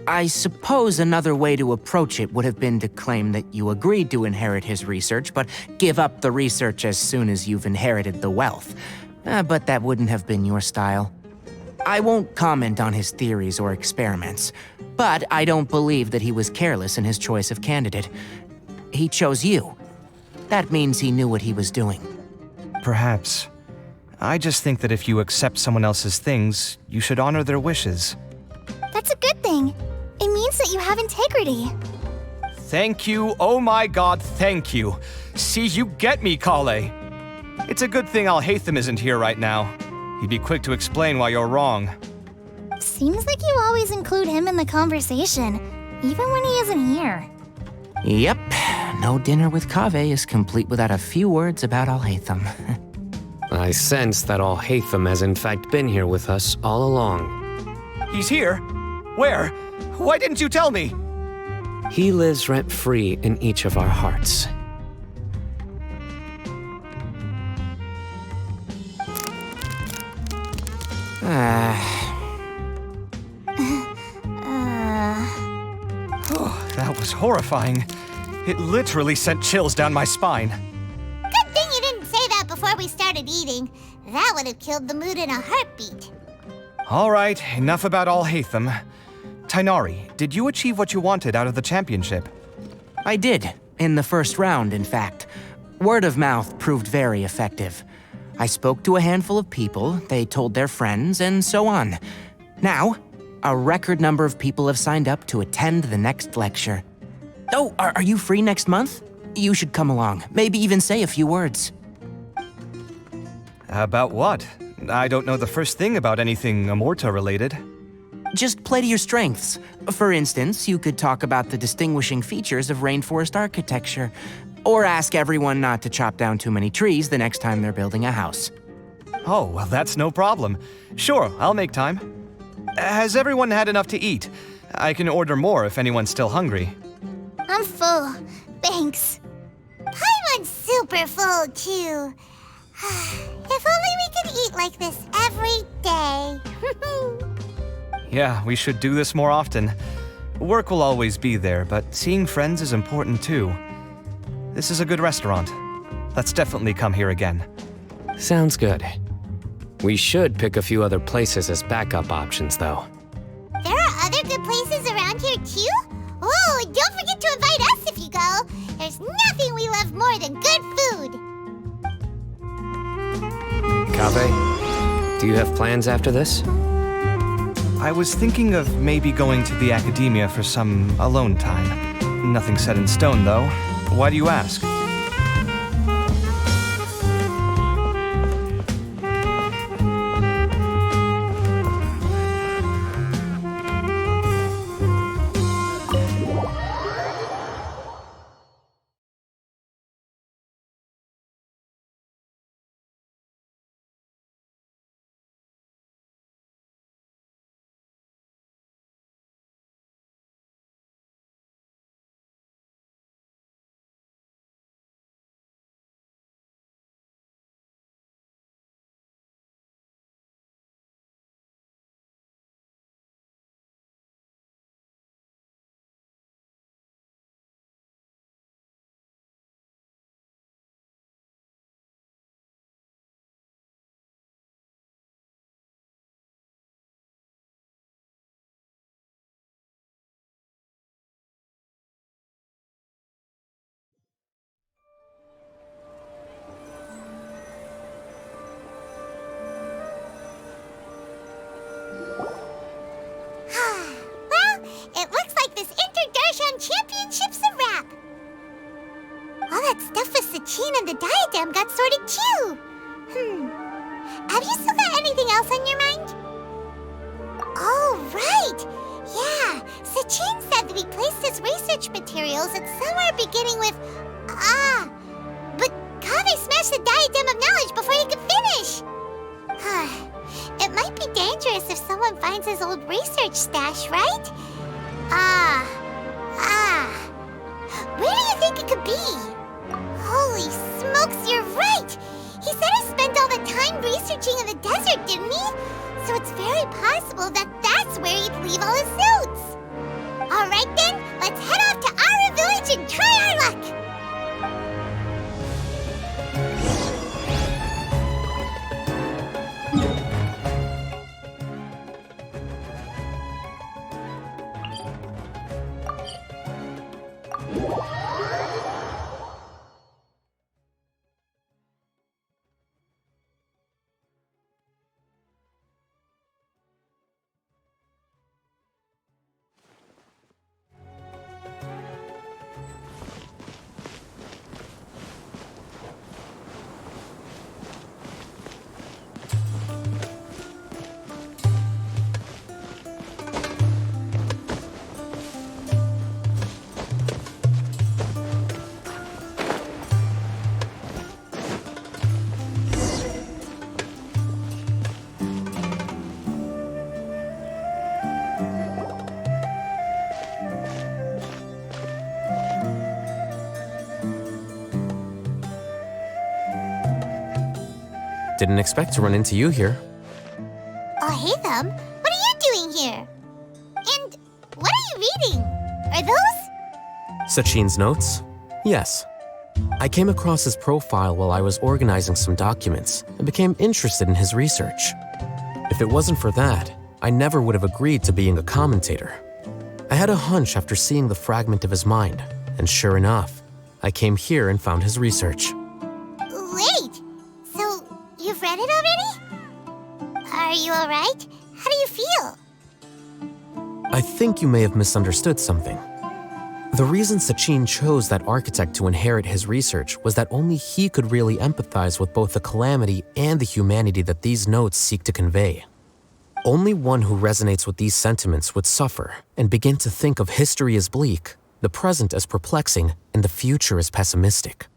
Speaker 8: I suppose another way to approach it would have been to claim that you agreed to inherit his research, but give up the research as soon as you've inherited the wealth. But that wouldn't have been your style. I won't comment on his theories or experiments, but I don't believe that he was careless in his choice of candidate. He chose you. That means he knew what he was doing.
Speaker 10: Perhaps. I just think that if you accept someone else's things, you should honor their wishes.
Speaker 3: That's a good thing. It means that you have integrity.
Speaker 10: Thank you, oh my god, thank you. See, you get me, Kale. It's a good thing Alhaitham isn't here right now. He'd be quick to explain why you're wrong.
Speaker 3: Seems like you always include him in the conversation, even when he isn't here.
Speaker 8: Yep, no dinner with Kaveh is complete without a few words about Alhaitham.
Speaker 14: I sense that Alhaitham has in fact been here with us all along.
Speaker 10: He's here? Where? Why didn't you tell me?
Speaker 14: He lives rent-free in each of our hearts.
Speaker 10: Oh, that was horrifying. It literally sent chills down my spine.
Speaker 3: Good thing you didn't say that before we started eating. That would have killed the mood in a heartbeat.
Speaker 10: All right, enough about Alhaitham. Tighnari, did you achieve what you wanted out of the championship?
Speaker 8: I did, in the first round, in fact. Word of mouth proved very effective. I spoke to a handful of people, they told their friends, and so on. Now, a record number of people have signed up to attend the next lecture. Oh, are you free next month? You should come along, maybe even say a few words.
Speaker 10: About what? I don't know the first thing about anything Amorta related.
Speaker 8: Just play to your strengths. For instance, you could talk about the distinguishing features of rainforest architecture, or ask everyone not to chop down too many trees the next time they're building a house.
Speaker 10: Oh, well, that's no problem. Sure, I'll make time. Has everyone had enough to eat? I can order more if anyone's still hungry.
Speaker 3: I'm full. Thanks. Paimon's super full, too. If only we could eat like this every day.
Speaker 10: Yeah, we should do this more often. Work will always be there, but seeing friends is important too. This is a good restaurant. Let's definitely come here again.
Speaker 14: Sounds good. We should pick a few other places as backup options, though.
Speaker 3: There are other good places around here, too? Oh, and don't forget to invite us if you go. There's nothing we love more than good food.
Speaker 14: Kaveh, Do you have plans after this?
Speaker 10: I was thinking of maybe going to the academia for some alone time. Nothing set in stone, though. Why do you ask?
Speaker 3: It looks like this Inter-Darshan Championship's a wrap. All that stuff with Sachin and the diadem got sorted too. Have you still got anything else on your mind? Oh, right. Yeah, Sachin said that he placed his research materials at somewhere beginning with but Kaveh smashed the diadem of knowledge before he could finish. It might be dangerous if someone finds his old research stash, right? Where do you think it could be? Holy smokes, you're right! He said he spent all the time researching in the desert, didn't he? So it's very possible that that's where he'd leave all his notes. Alright then, let's head off to Ara Village and try our luck!
Speaker 7: Didn't expect to run into you here.
Speaker 3: Oh, hey, Thumb. What are you doing here? And what are you reading? Are those?
Speaker 7: Sachin's notes? Yes. I came across his profile while I was organizing some documents and became interested in his research. If it wasn't for that, I never would have agreed to being a commentator. I had a hunch after seeing the fragment of his mind, and sure enough, I came here and found his research.
Speaker 3: Wait! So, you've read it already? Are you alright? How do you feel?
Speaker 7: I think you may have misunderstood something. The reason Sachin chose that architect to inherit his research was that only he could really empathize with both the calamity and the humanity that these notes seek to convey. Only one who resonates with these sentiments would suffer and begin to think of history as bleak, the present as perplexing, and the future as pessimistic.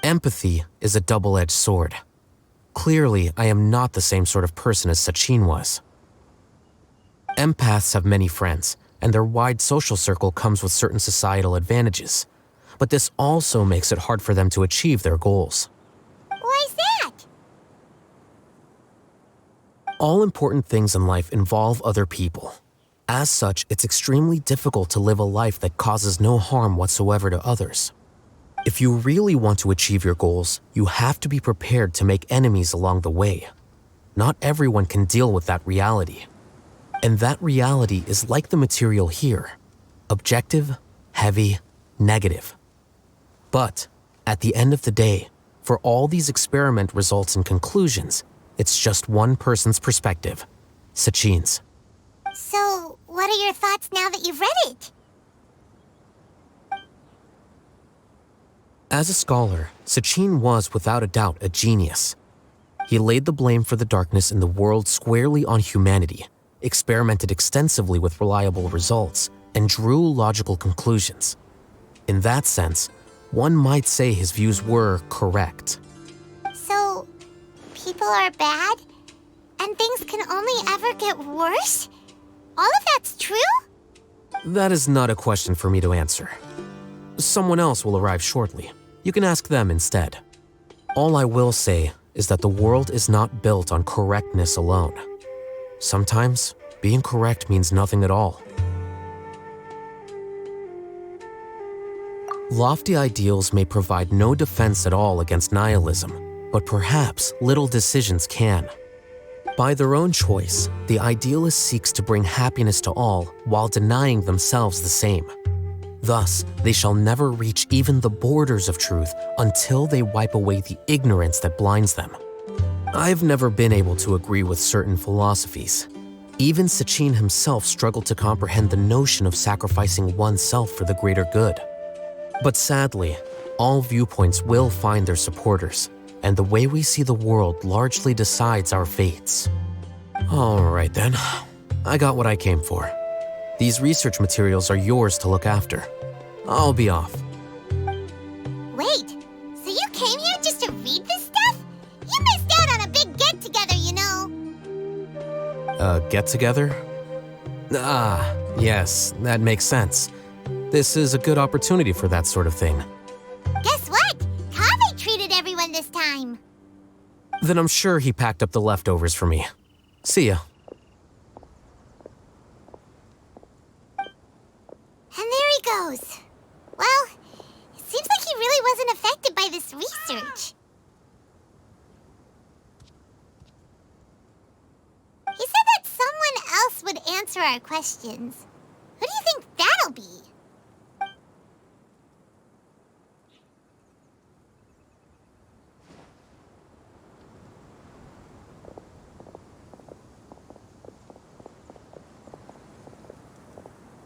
Speaker 7: Empathy is a double-edged sword. Clearly, I am not the same sort of person as Sachin was. Empaths have many friends, and their wide social circle comes with certain societal advantages. But this also makes it hard for them to achieve their goals.
Speaker 3: Why's that?
Speaker 7: All important things in life involve other people. As such, it's extremely difficult to live a life that causes no harm whatsoever to others. If you really want to achieve your goals, you have to be prepared to make enemies along the way. Not everyone can deal with that reality. And that reality is like the material here: objective, heavy, negative. But at the end of the day, for all these experiment results and conclusions, It's just one person's perspective, Sachin's.
Speaker 3: So, what are your thoughts now that you've read it?
Speaker 7: As a scholar, Sachin was without a doubt a genius. He laid the blame for the darkness in the world squarely on humanity, experimented extensively with reliable results, and drew logical conclusions. In that sense, one might say his views were correct.
Speaker 3: So, people are bad? And things can only ever get worse? All of that's true?
Speaker 7: That is not a question for me to answer. Someone else will arrive shortly. You can ask them instead. All I will say is that the world is not built on correctness alone. Sometimes, being correct means nothing at all. Lofty ideals may provide no defense at all against nihilism, but perhaps little decisions can. By their own choice, the idealist seeks to bring happiness to all while denying themselves the same. Thus, they shall never reach even the borders of truth until they wipe away the ignorance that blinds them. I've never been able to agree with certain philosophies. Even Sachin himself struggled to comprehend the notion of sacrificing oneself for the greater good. But sadly, all viewpoints will find their supporters, and the way we see the world largely decides our fates. All right then, I got what I came for. These research materials are yours to look after. I'll be off.
Speaker 3: Wait, so you came here just to read this stuff? You missed out on a big get-together, you know.
Speaker 7: Get-together? Ah, yes, that makes sense. This is a good opportunity for that sort of thing.
Speaker 3: Guess what? Kaveh treated everyone this time.
Speaker 7: Then I'm sure he packed up the leftovers for me. See ya.
Speaker 3: And there he goes. Well, it seems like he really wasn't affected by this research. He said that someone else would answer our questions. Who do you think that'll be?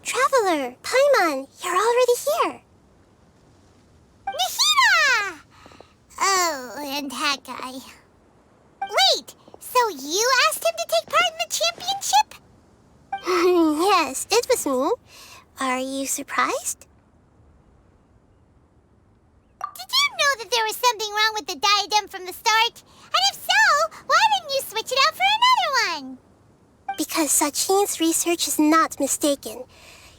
Speaker 3: Traveler, Paimon, you're already here. Nahida! Oh, and that guy. Wait, so you asked him to take part in the championship? Yes, it was me. Are you surprised? Did you know that there was something wrong with the diadem from the start? And if so, why didn't you switch it out for another one? Because Sachin's research is not mistaken.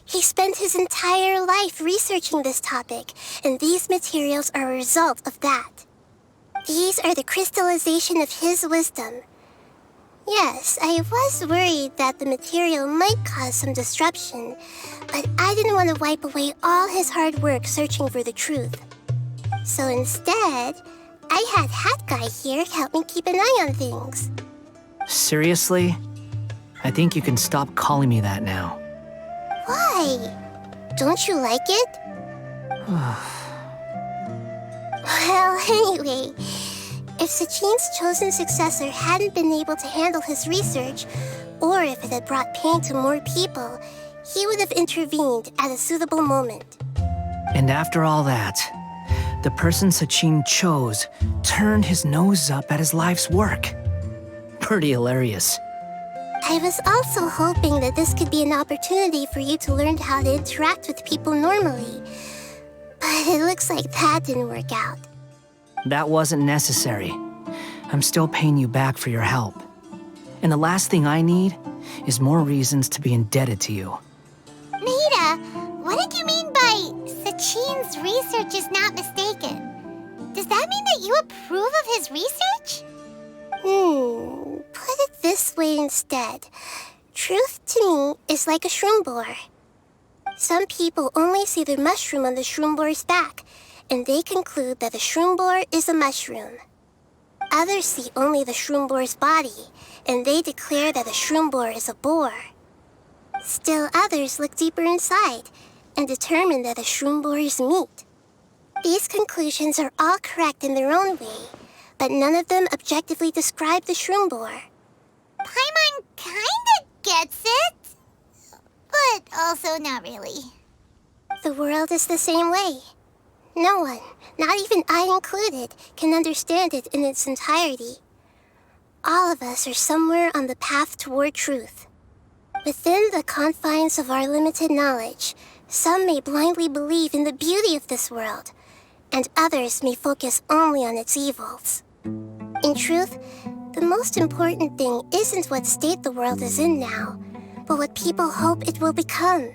Speaker 3: He spent his entire life researching this topic, and these materials are a result of that. These are the crystallization of his wisdom. Yes, I was worried that the material might cause some disruption, but I didn't want to wipe away all his hard work searching for the truth. So instead, I had Hat Guy here help me keep an eye on things.
Speaker 4: Seriously? I think you can stop calling me that now.
Speaker 3: Why? Don't you like it? Well, anyway, if Sachin's chosen successor hadn't been able to handle his research, or if it had brought pain to more people, he would have intervened at a suitable moment.
Speaker 4: And after all that, the person Sachin chose turned his nose up at his life's work. Pretty hilarious.
Speaker 3: I was also hoping that this could be an opportunity for you to learn how to interact with people normally. But it looks like that didn't work out.
Speaker 4: That wasn't necessary. I'm still paying you back for your help. And the last thing I need is more reasons to be indebted to you.
Speaker 3: Nahida, what did you mean by Sachin's research is not mistaken? Does that mean that you approve of his research? Put it this way instead. Truth to me is like a shroom boar. Some people only see the mushroom on the shroom boar's back, and they conclude that the shroom boar is a mushroom. Others see only the shroom boar's body, and they declare that the shroom boar is a boar. Still others look deeper inside, and determine that the shroom boar is meat. These conclusions are all correct in their own way, but none of them objectively describe the shroom boar. Paimon kinda gets it, but also not really. The world is the same way. No one, not even I included, can understand it in its entirety. All of us are somewhere on the path toward truth. Within the confines of our limited knowledge, some may blindly believe in the beauty of this world, and others may focus only on its evils. In truth, the most important thing isn't what state the world is in now, but what people hope it will become.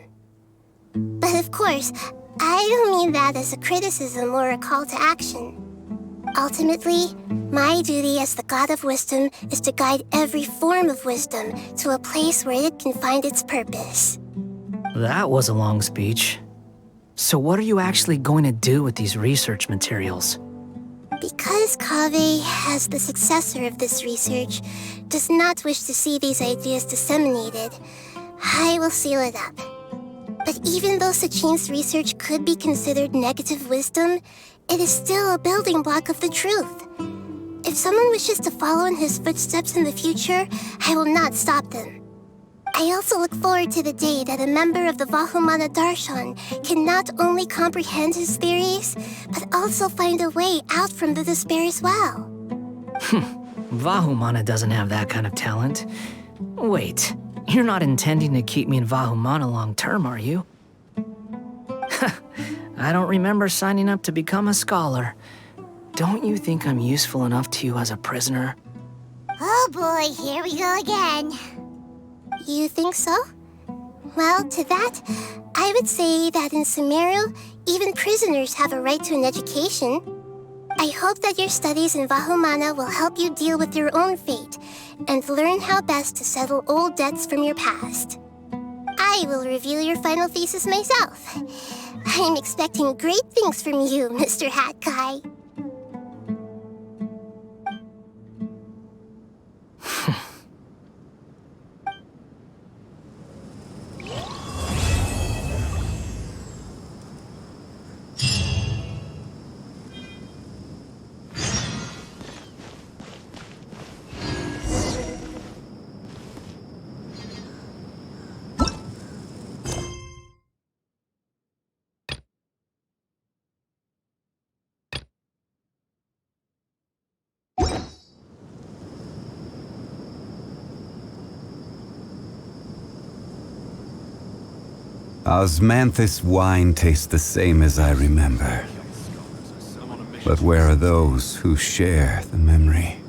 Speaker 3: But of course, I don't mean that as a criticism or a call to action. Ultimately, my duty as the God of Wisdom is to guide every form of wisdom to a place where it can find its purpose.
Speaker 4: That was a long speech. So what are you actually going to do with these research materials?
Speaker 3: Because Kaveh, as the successor of this research, does not wish to see these ideas disseminated, I will seal it up. But even though Sachin's research could be considered negative wisdom, it is still a building block of the truth. If someone wishes to follow in his footsteps in the future, I will not stop them. I also look forward to the day that a member of the Vahumana Darshan can not only comprehend his theories, but also find a way out from the despair as well.
Speaker 4: Vahumana doesn't have that kind of talent. Wait, you're not intending to keep me in Vahumana long term, are you? I don't remember signing up to become a scholar. Don't you think I'm useful enough to you as a prisoner?
Speaker 3: Oh boy, here we go again. You think so? Well, to that, I would say that in Sumeru, even prisoners have a right to an education. I hope that your studies in Vahumana will help you deal with your own fate and learn how best to settle old debts from your past. I will review your final thesis myself. I'm expecting great things from you, Mr. Hat Guy.
Speaker 1: Osmanthus wine tastes the same as I remember. But where are those who share the memory?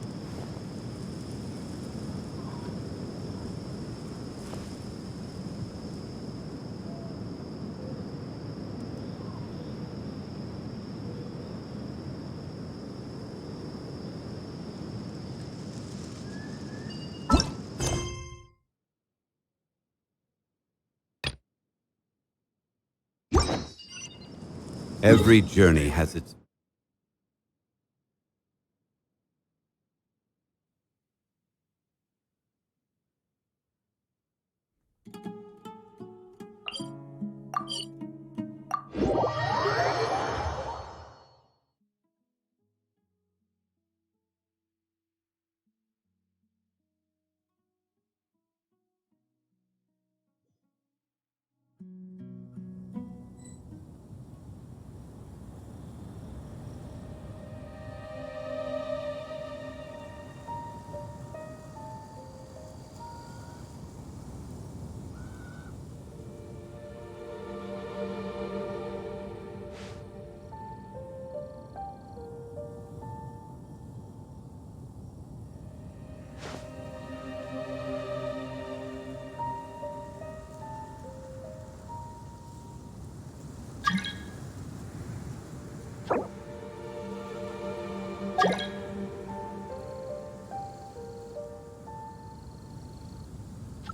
Speaker 1: Every journey has its...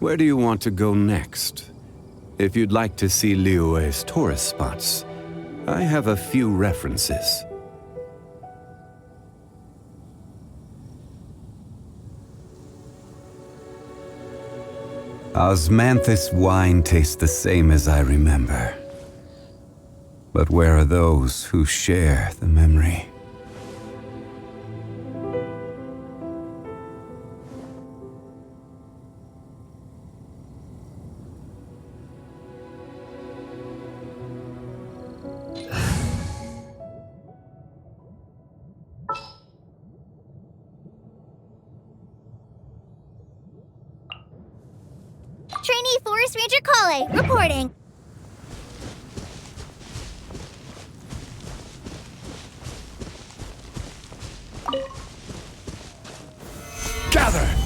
Speaker 1: Where do you want to go next? If you'd like to see Liyue's tourist spots, I have a few references. Osmanthus wine tastes the same as I remember. But where are those who share the memory?
Speaker 3: Forest Ranger Kale, reporting.
Speaker 2: Gather!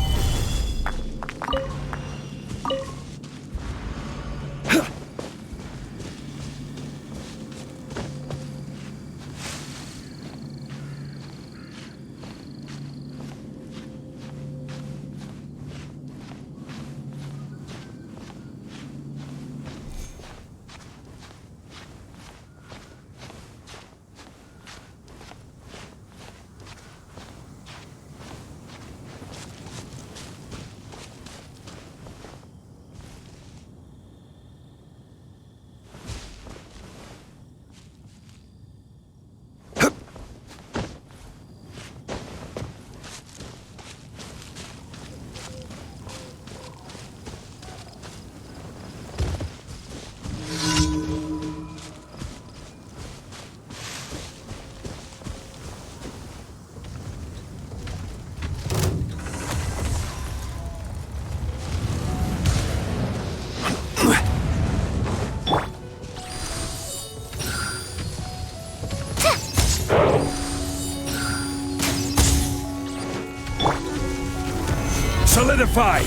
Speaker 2: Solidify!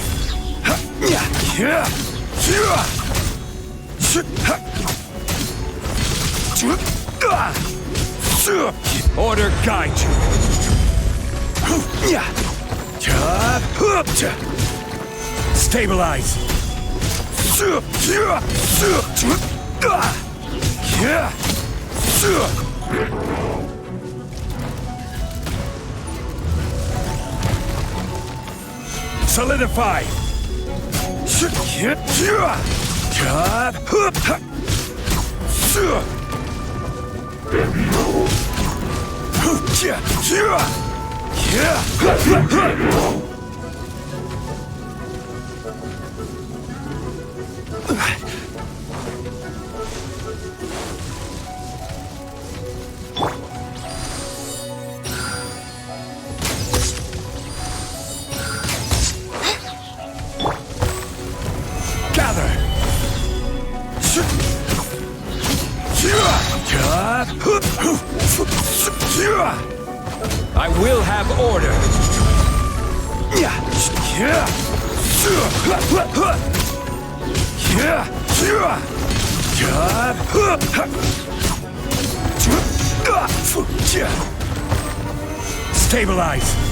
Speaker 2: Order guide you. Stabilize. Solidify! I will have order. Stabilize.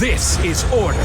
Speaker 2: This is order.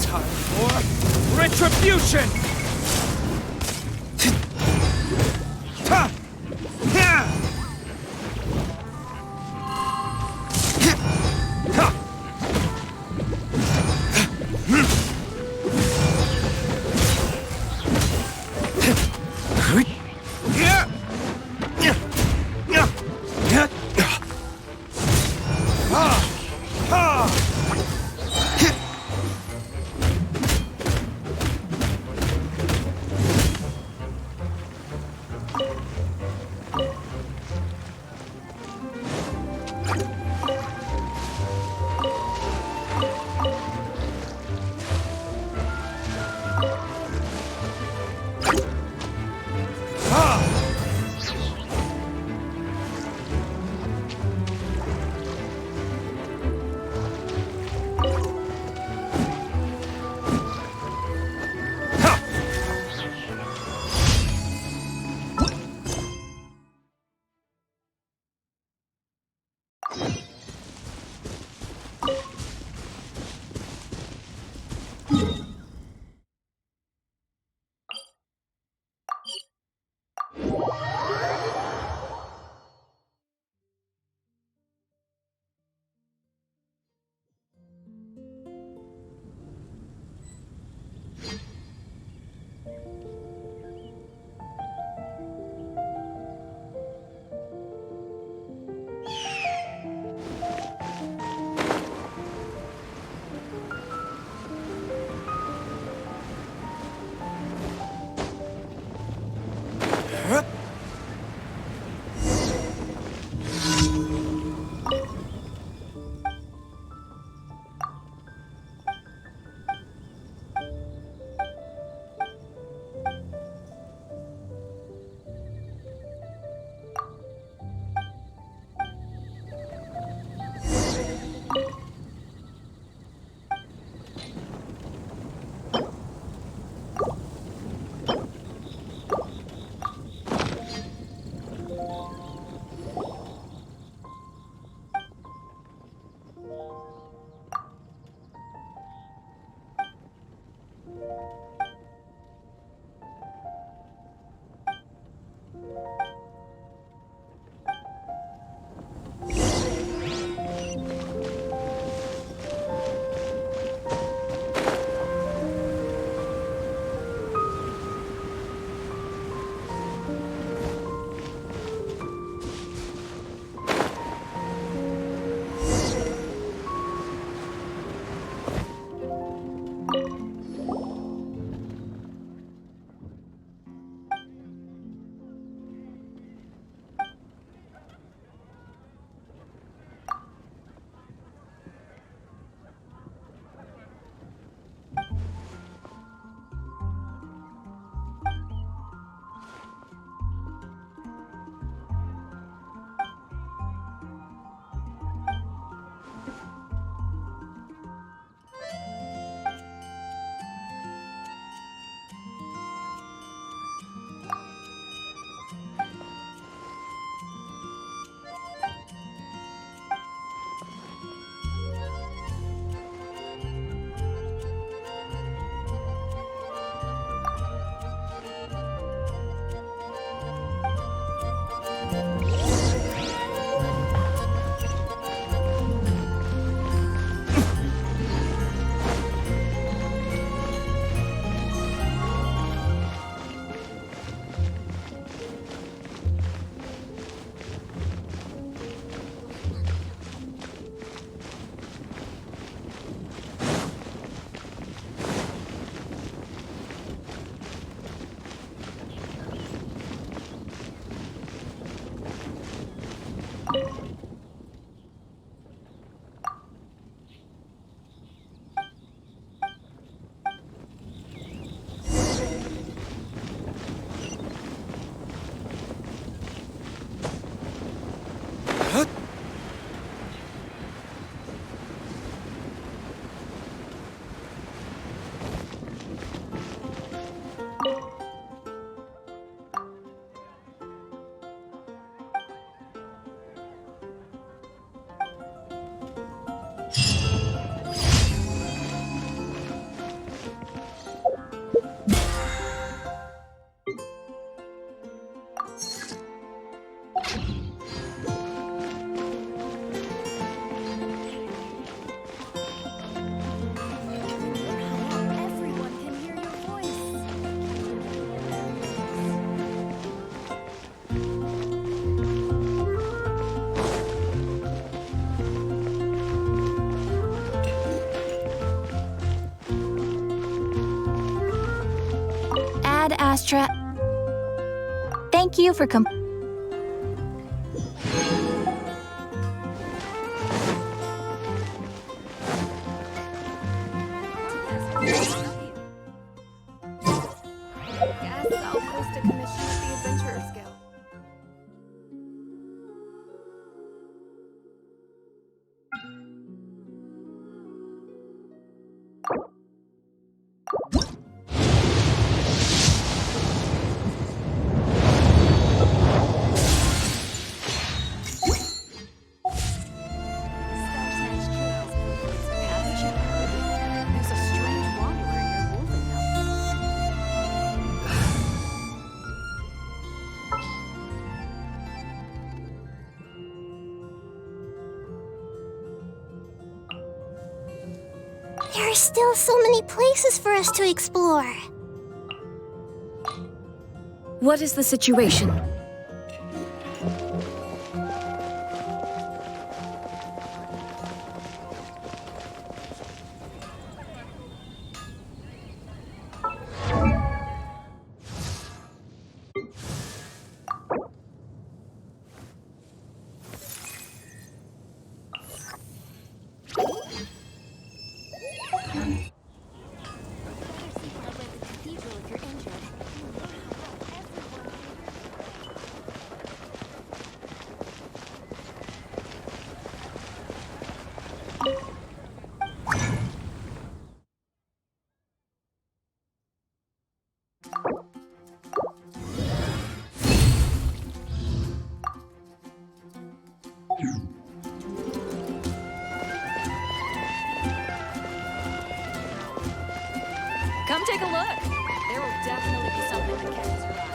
Speaker 2: Time for retribution! Ha! Ha! Ha!
Speaker 17: Ad Astra. Thank you for
Speaker 21: Guess I'll post a commission at the Adventurers Guild. There's a strange wanderer near Wolvenhill.
Speaker 3: There are still so many places for us to explore.
Speaker 21: What is the situation? Come take a look. There will definitely be something that catches your eye.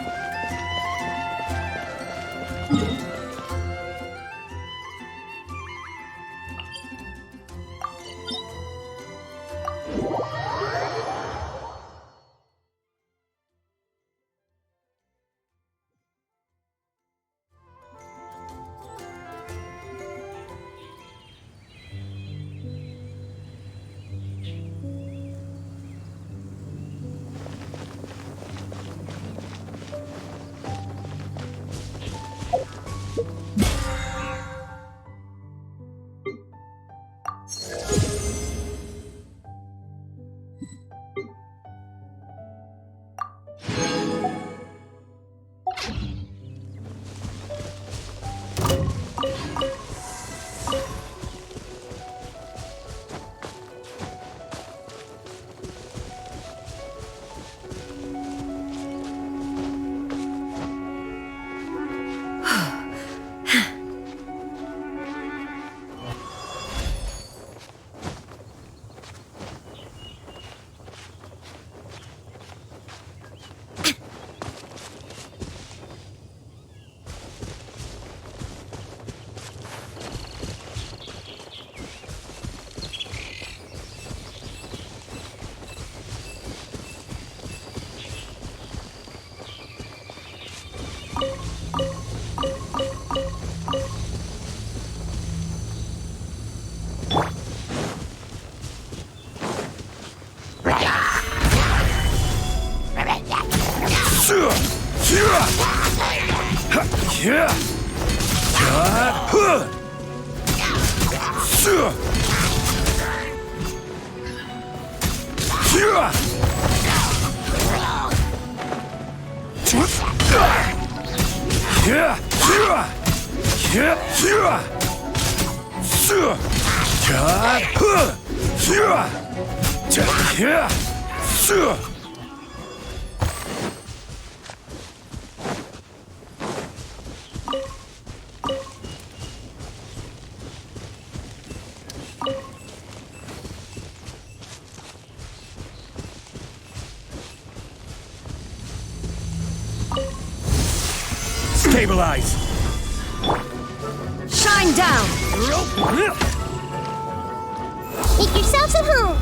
Speaker 2: Stabilize!
Speaker 3: Shine down! Make yourselves at home!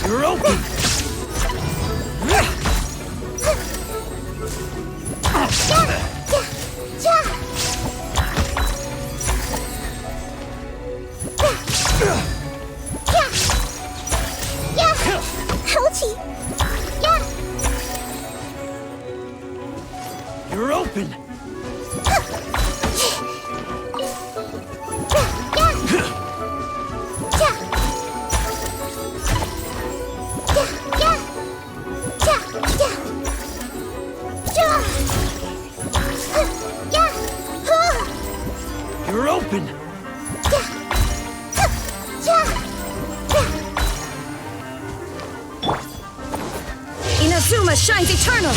Speaker 2: You're open!
Speaker 3: Ouchie!
Speaker 9: Dharma shines eternal!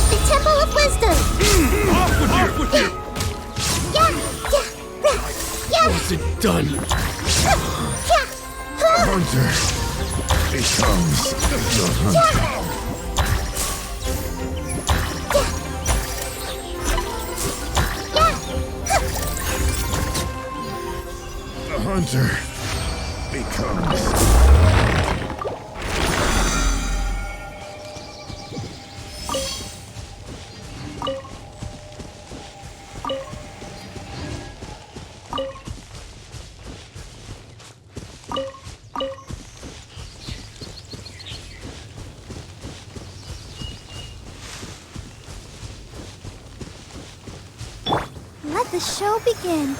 Speaker 3: The Temple of Wisdom!
Speaker 12: Off with you!
Speaker 3: What's
Speaker 12: it done? The hunter becomes the hunter. The hunter becomes...
Speaker 3: Let the show begin.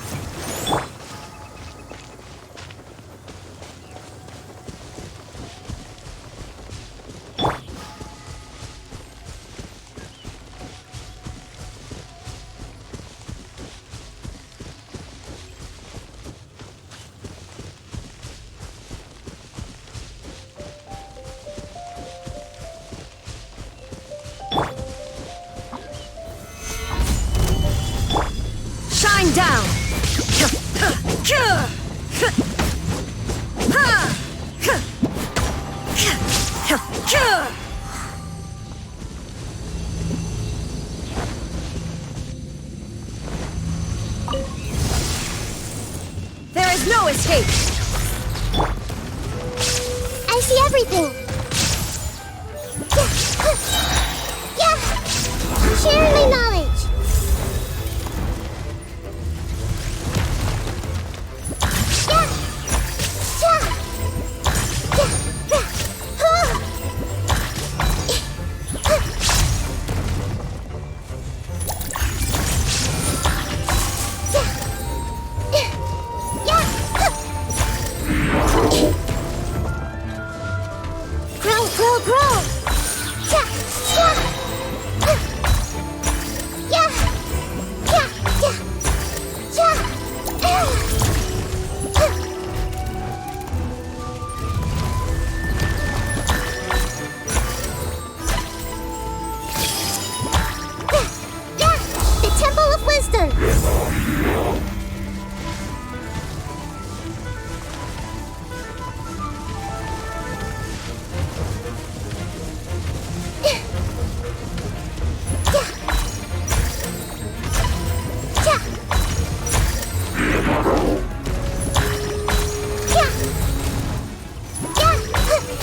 Speaker 9: Shine down! There is no escape!
Speaker 3: I see everything. Share my knowledge. Grow! The Temple of Wisdom!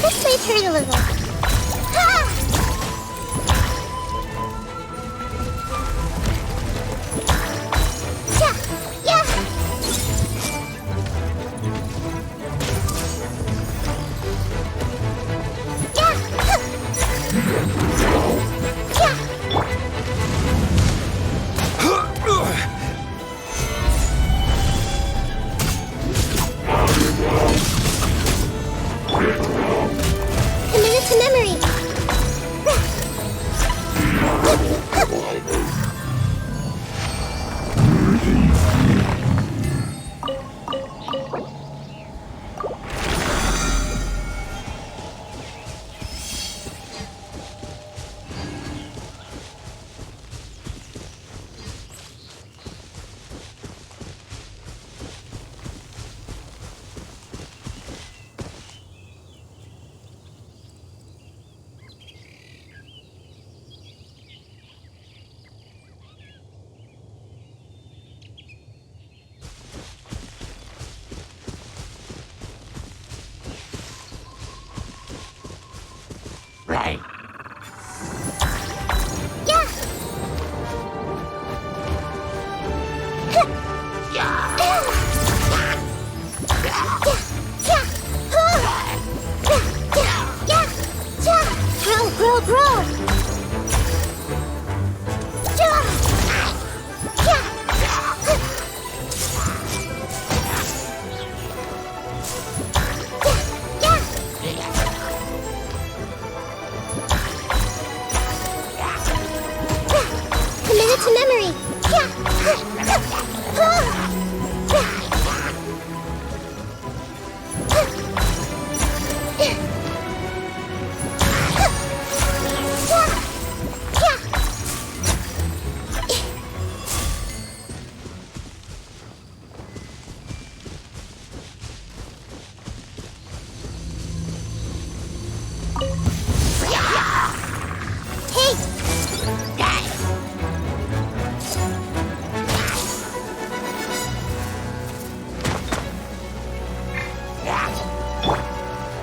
Speaker 3: This may hurt a little. Commit it to memory.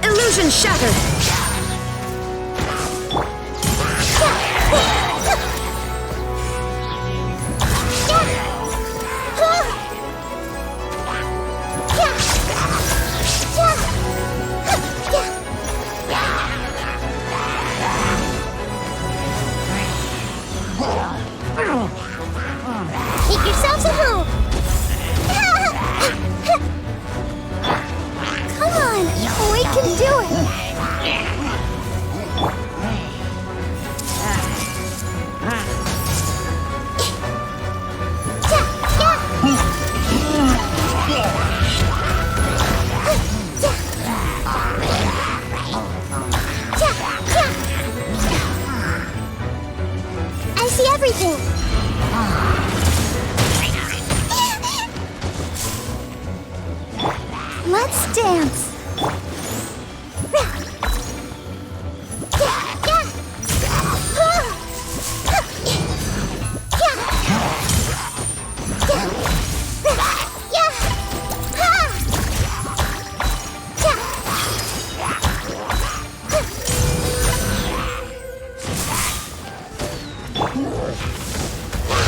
Speaker 9: Illusion shattered!
Speaker 3: Make yourselves at home. Come on, we can do it. I see everything. Let's dance.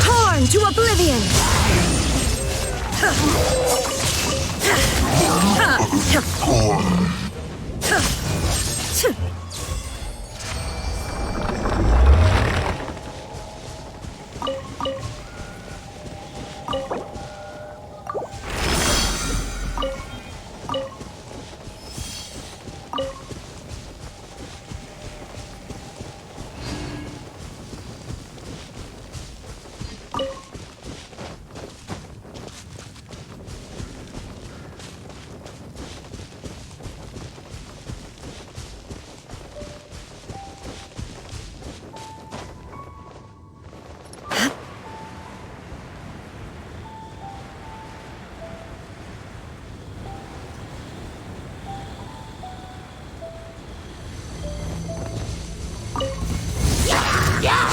Speaker 9: Torn to oblivion!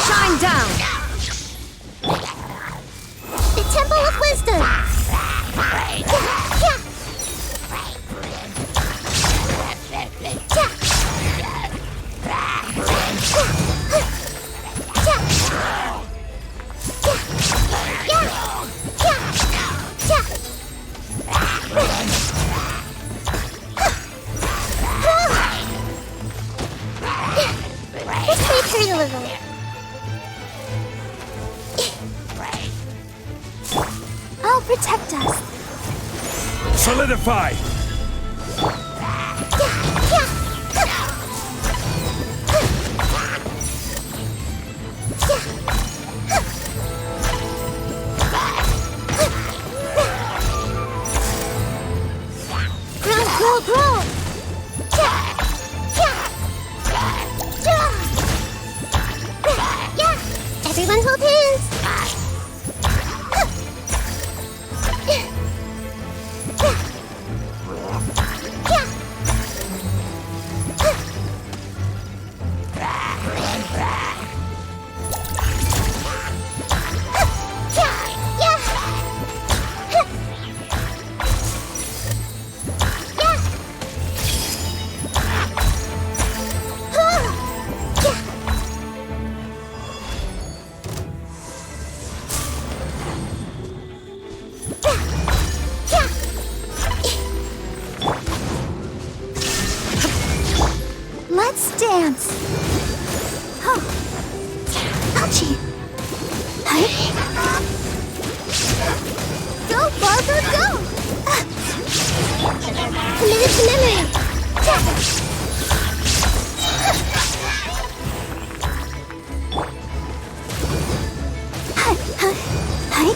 Speaker 9: Shine down!
Speaker 3: The Temple of Wisdom. This may hurt a little. I'll protect us.
Speaker 2: Solidify!
Speaker 3: Grow! Everyone hold hands. Let's dance. Oh. Ouchie. Hi. Go, Barbara, go! Committed to memory. Hi.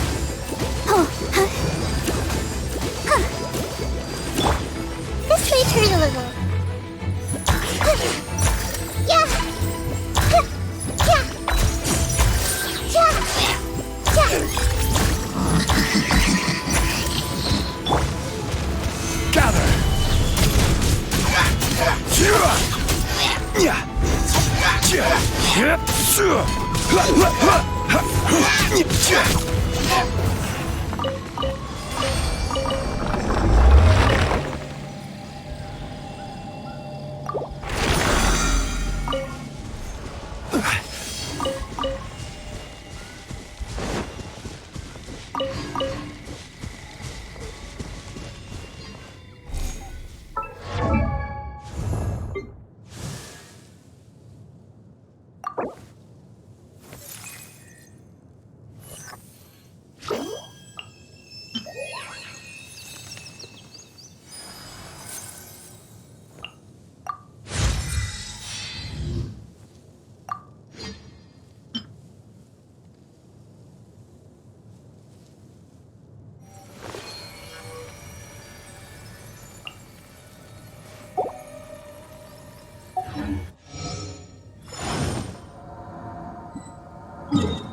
Speaker 11: You